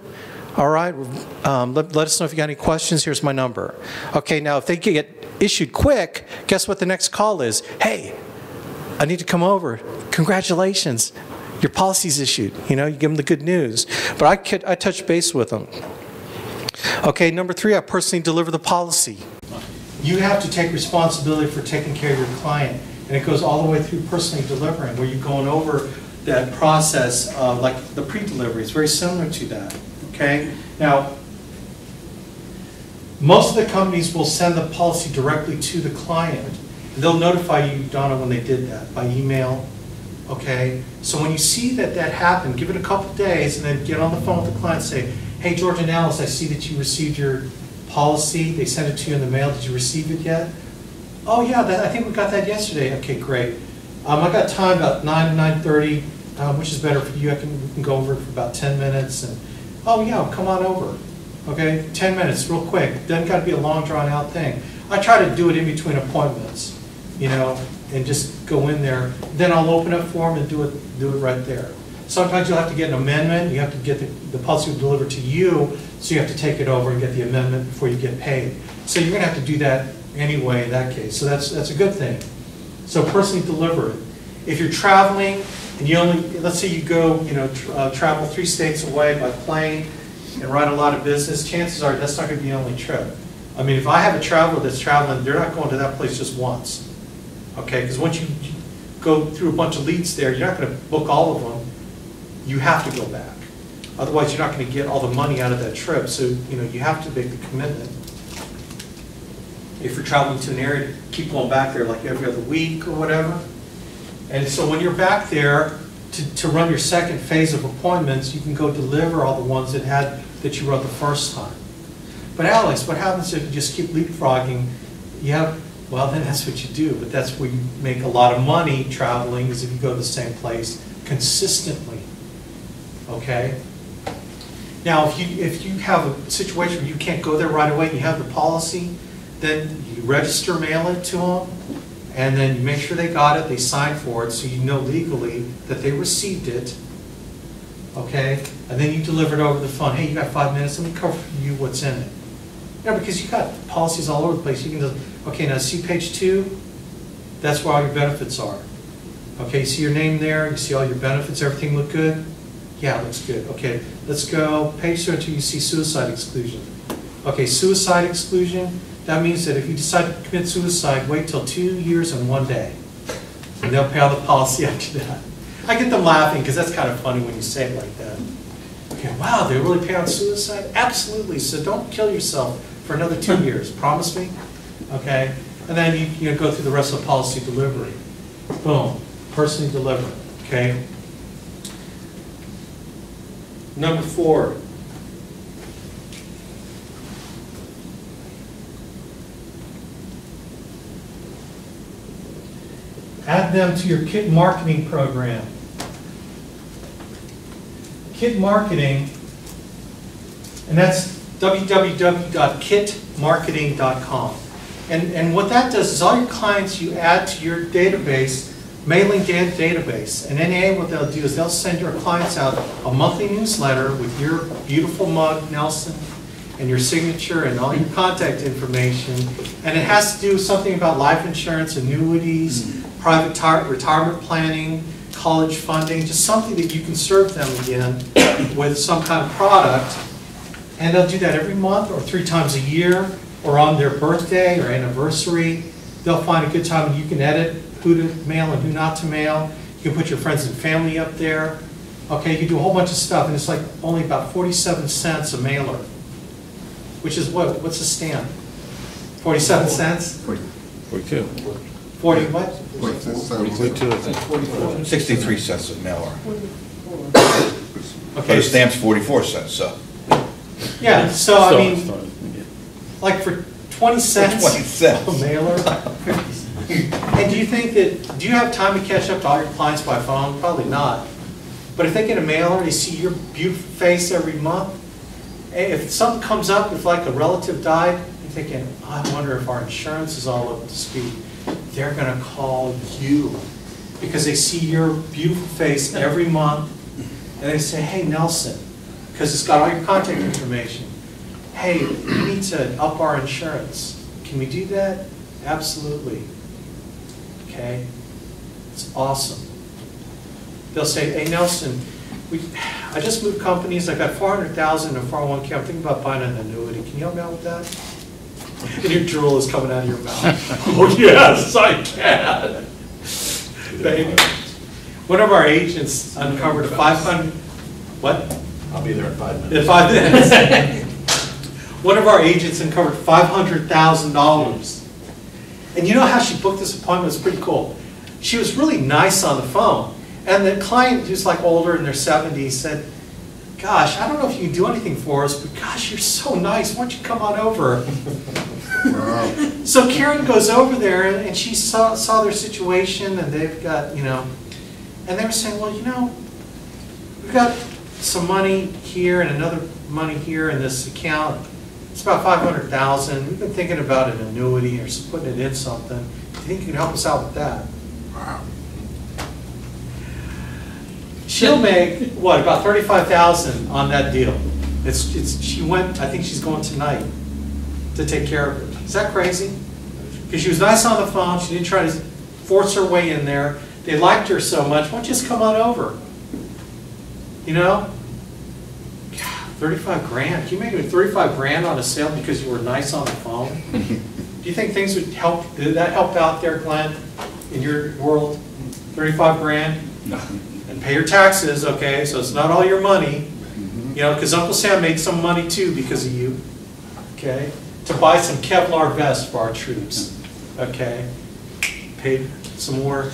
All right, let us know if you got any questions. Here's my number. Okay, now if they get issued quick, guess what the next call is? Hey, I need to come over. Congratulations, your policy's issued. You give them the good news. But I touch base with them. Okay, number 3, I personally deliver the policy. You have to take responsibility for taking care of your client, and it goes all the way through personally delivering, where you're going over that process of like the pre-delivery. It's very similar to that. okay? Now, most of the companies will send the policy directly to the client. And they'll notify you, Donna, when they did that, by email, okay? So when you see that that happened, give it a couple days and then get on the phone with the client and say, hey, George and Alice, I see that you received your policy. They sent it to you in the mail. Did you receive it yet? Oh, yeah, I think we got that yesterday. Okay, great. I got time about 9 to 9:30, which is better for you. We can go over it for about 10 minutes. And oh, yeah, come on over. Okay, 10 minutes, real quick. Doesn't got to be a long, drawn-out thing. I try to do it in between appointments, you know, and just go in there. Then I'll open up for them and do it right there. Sometimes you'll have to get an amendment. You have to get the policy delivered to you, so you have to take it over and get the amendment before you get paid. So you're going to have to do that anyway in that case. So that's a good thing. So personally deliver it. If you're traveling and you only, let's say you go, you know, travel 3 states away by plane and run a lot of business, chances are that's not going to be the only trip. I mean, if I have a traveler that's traveling, they're not going to that place just once. Okay, because once you go through a bunch of leads there, you're not going to book all of them. You have to go back. Otherwise, you're not going to get all the money out of that trip. So, you know, you have to make the commitment. If you're traveling to an area, keep going back there like every other week or whatever. And so when you're back there to run your second phase of appointments, you can go deliver all the ones that you wrote the first time. But Alex, what happens if you just keep leapfrogging? Well, then that's what you do. But that's where you make a lot of money traveling, is if you go to the same place consistently. Okay? Now, if you have a situation where you can't go there right away and you have the policy, then you register, mail it to them, and then you make sure they got it, they sign for it, so you know legally that they received it, okay? And then you deliver it over the phone. Hey, you got 5 minutes, let me cover for you what's in it. Yeah, because you got policies all over the place. You can just, okay, now see page 2? That's where all your benefits are. Okay, you see your name there, you see all your benefits, everything look good? Yeah, looks good. Okay, let's go page 2 until you see suicide exclusion. Okay, suicide exclusion. That means that if you decide to commit suicide, wait till 2 years and 1 day. And they'll pay all the policy after that. I get them laughing because that's kind of funny when you say it like that. Okay, wow, they really pay on suicide? Absolutely, so don't kill yourself for another 2 years. Promise me? Okay? And then you go through the rest of the policy delivery. Boom, personally deliver. Okay? Number 4. Add them to your kit marketing program. Kit marketing, and that's www.kitmarketing.com. And what that does is all your clients you add to your database, mailing database. And NAA, what they'll do is they'll send your clients out a monthly newsletter with your beautiful mug, Nelson, and your signature and all your contact information. And it has to do with something about life insurance, annuities, private retirement planning, college funding, just something that you can serve them again with some kind of product. And they'll do that every month or 3 times a year or on their birthday or anniversary. They'll find a good time and you can edit who to mail and who not to mail. You can put your friends and family up there. Okay, you can do a whole bunch of stuff, and it's like only about 47 cents a mailer, which is what? What's the stamp? 47 cents? 42. 40 what? 42, I think. 63 cents a mailer. But Okay. a stamp's 44 cents, so. Yeah, so I mean, Still, like for 20 cents 20 cents. a mailer. And do you think that, do you have time to catch up to all your clients by phone? Probably not. But if they get a mailer, they see your beautiful face every month. If something comes up, if like a relative died, you're thinking, oh, I wonder if our insurance is all up to speed. They're going to call you because they see your beautiful face every month, and they say, hey, Nelson, because it's got all your contact information. Hey, we need to up our insurance. Can we do that? Absolutely. Okay? It's awesome. They'll say, hey, Nelson, I just moved companies. I got $400,000 in a 401k. I'm thinking about buying an annuity. Can you help me out with that? And your drool is coming out of your mouth. Oh, yes, I can. Baby. One of our agents uncovered a 500, what? I'll be there in 5 minutes. In 5 minutes. One of our agents uncovered $500,000. And you know how she booked this appointment? It was pretty cool. She was really nice on the phone. And the client, who's like older in their 70s, said, gosh, I don't know if you can do anything for us, but gosh, you're so nice. Why don't you come on over? Wow. So Karen goes over there, and she saw their situation, and they've got, and they were saying, well, we've got some money here and another money here in this account. It's about $500,000. We've been thinking about an annuity or putting it in something. Do you think you can help us out with that? Wow. She'll make, what, about $35,000 on that deal. She went, I think she's going tonight to take care of it. Is that crazy? Because she was nice on the phone. She didn't try to force her way in there. They liked her so much. Why don't you just come on over? 35 grand. Can you make 35 grand on a sale because you were nice on the phone? Do you think things would help? Did that help out there, Glenn, in your world? 35 grand? No. And pay your taxes, okay? So it's not all your money. Because Uncle Sam made some money too because of you, okay? To buy some Kevlar vests for our troops, okay? Paid some more,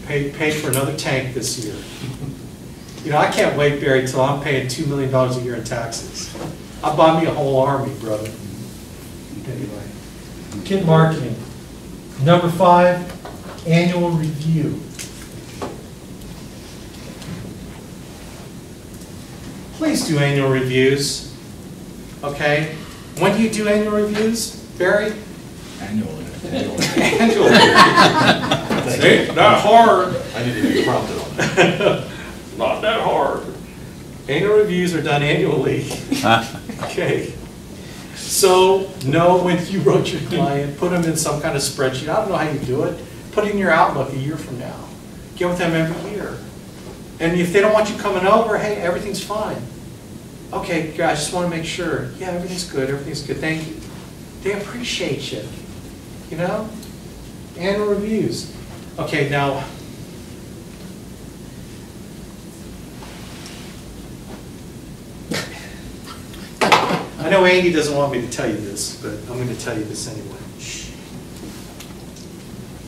paid for another tank this year. I can't wait, Barry, till I'm paying $2 million a year in taxes. I'll buy me a whole army, brother. Anyway, kid marketing. Number 5, annual review. Please do annual reviews, okay? When do you do annual reviews, Barry? Annually. Annually. Ain't that hard. I need to be prompted on that. Not that hard. Annual reviews are done annually. Okay. So know when you wrote your client, put them in some kind of spreadsheet. I don't know how you do it. Put it in your Outlook a year from now. Get with them every year. And if they don't want you coming over, hey, everything's fine. Okay, I just want to make sure. Yeah, everything's good, thank you. They appreciate you, Annual reviews. Okay, now, I know Andy doesn't want me to tell you this, but I'm going to tell you this anyway.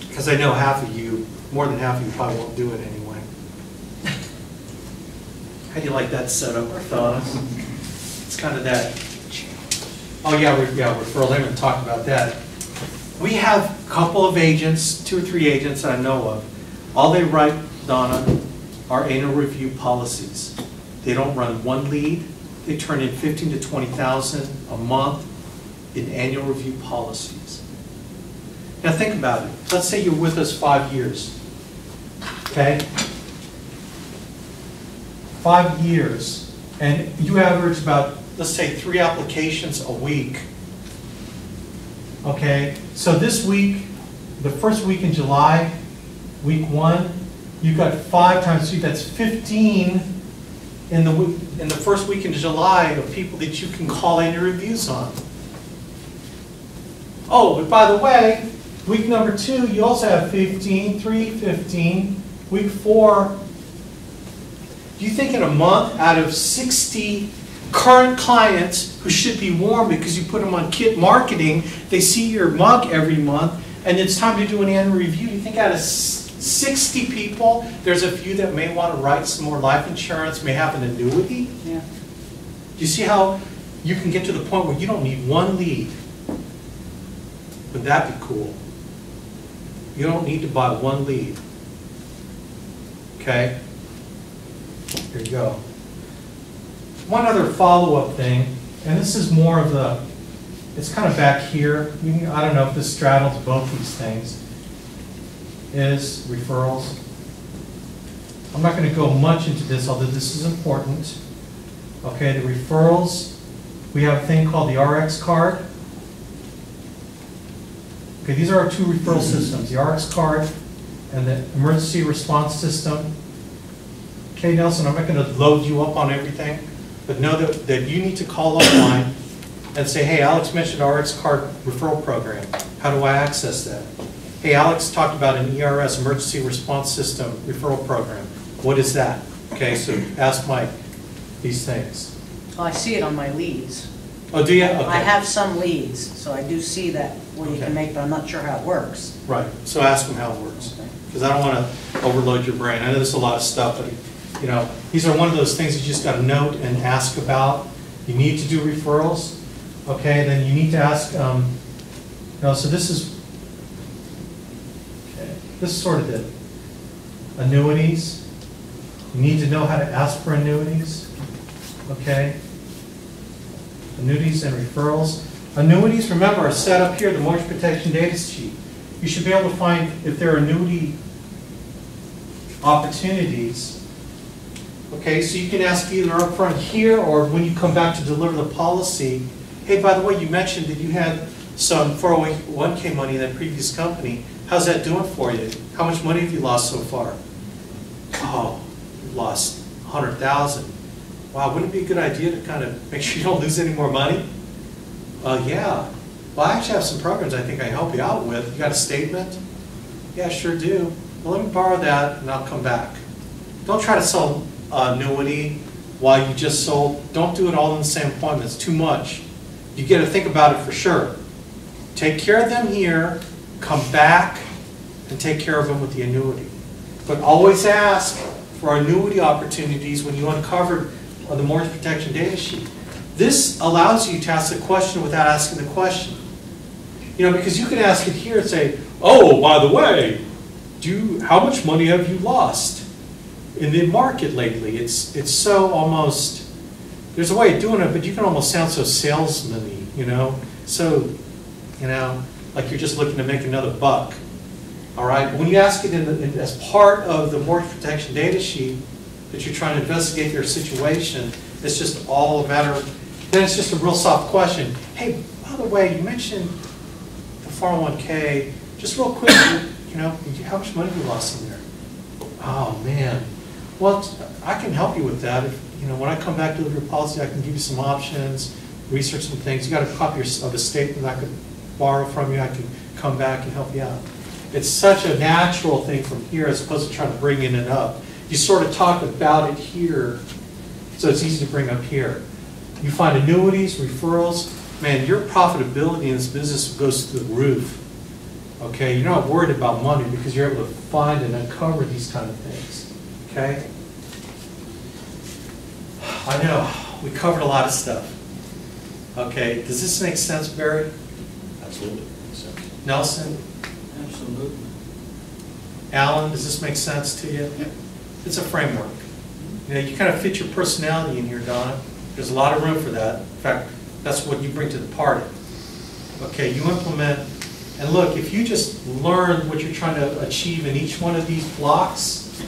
Because I know half of you, more than half of you probably won't do it anyway. How do you like that setup, fellas? It's kind of that. Oh yeah, referral. I haven't talked about that. We have a couple of agents, 2 or 3 agents that I know of. All they write, Donna, are annual review policies. They don't run one lead. They turn in $15,000 to $20,000 a month in annual review policies. Now think about it. Let's say you're with us 5 years. Okay? 5 years, and you average about, let's say, 3 applications a week. Okay, so this week, the first week in July, week 1, you've got 5 times 2, that's 15 in the first week in July of people that you can call annual reviews on. Oh, but by the way, week number 2, you also have 15, 3, 15, week 4. Do you think in a month, out of 60 current clients who should be warm because you put them on kit marketing, they see your mug every month, and it's time to do an annual review, you think out of 60 people, there's a few that may want to write some more life insurance, may have an annuity? Yeah. Do you see how you can get to the point where you don't need one lead? Would that be cool? You don't need to buy one lead. Okay? Here you go. One other follow-up thing, and this is more of the, it's kind of back here. I don't know if this straddles both these things, is referrals. I'm not going to go much into this, although this is important. Okay, the referrals, we have a thing called the RX card. Okay, these are our 2 referral systems, the RX card and the emergency response system. Okay, Nelson, I'm not going to load you up on everything, but know that you need to call offline and say, hey, Alex mentioned RX card referral program. How do I access that? Hey, Alex talked about an ERS, emergency response system referral program. What is that? Okay, so ask Mike. these things? Oh, I see it on my leads. Oh, do you? Okay. I have some leads, so I do see that where you Okay. can make, but I'm not sure how it works. Right, so ask them how it works. Okay. Because I don't want to overload your brain. I know there's a lot of stuff, but, you know, these are one of those things you just got to note and ask about. You need to do referrals, okay? Then you need to ask, you know, so this is, okay, this is sort of it. Annuities. You need to know how to ask for annuities, okay? Annuities and referrals. Annuities, remember, are set up here, the mortgage protection data sheet. You should be able to find if there are annuity opportunities. Okay, so you can ask either up front here or when you come back to deliver the policy, hey, by the way, you mentioned that you had some 401k money in that previous company. How's that doing for you? How much money have you lost so far? Oh, you've lost $100,000. Wow, wouldn't it be a good idea to kind of make sure you don't lose any more money? Yeah. Well, I actually have some programs I think I help you out with. You got a statement? Yeah, sure do. Well, let me borrow that and I'll come back. Don't try to sell annuity while you just sold. Don't do it all in the same appointment. It's too much. You got to think about it for sure. Take care of them here, come back, and take care of them with the annuity. But always ask for annuity opportunities when you uncovered the mortgage protection data sheet. This allows you to ask the question without asking the question. You know, because you can ask it here and say, oh, by the way, how much money have you lost in the market lately? It's so almost, there's a way of doing it, but you can almost sound so salesman-y, you know? So, you know, like you're just looking to make another buck. All right, but when you ask it as part of the mortgage protection data sheet that you're trying to investigate their situation, it's just all a matter of, then it's just a real soft question. Hey, by the way, you mentioned the 401k, just real quick, you know, how much money have you lost in there? Oh man, well, I can help you with that. If, you know, when I come back to your policy, I can give you some options, research some things. You got a copy of a statement I could borrow from you. I can come back and help you out. It's such a natural thing from here as opposed to trying to bring in and up. You sort of talk about it here, so it's easy to bring up here. You find annuities, referrals, man, your profitability in this business goes through the roof. Okay, you're not worried about money because you're able to find and uncover these kind of things. Okay? I know, we covered a lot of stuff. Okay, does this make sense, Barry? Absolutely. Nelson? Absolutely. Alan, does this make sense to you? Yep. It's a framework. You know, you kind of fit your personality in here, Donna. There's a lot of room for that. In fact, that's what you bring to the party. Okay, you implement, and look, if you just learn what you're trying to achieve in each one of these blocks,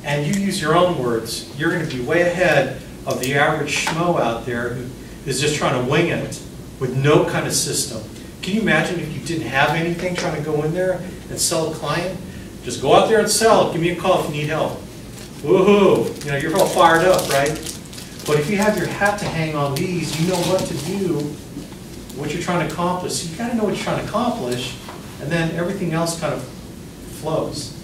and you use your own words, you're going to be way ahead of the average schmo out there who is just trying to wing it with no kind of system. Can you imagine if you didn't have anything trying to go in there and sell a client? Just go out there and sell. Give me a call if you need help. Woohoo! You know, you're all fired up, right? But if you have your hat to hang on these, you know what to do, what you're trying to accomplish. So you got to know what you're trying to accomplish, and then everything else kind of flows.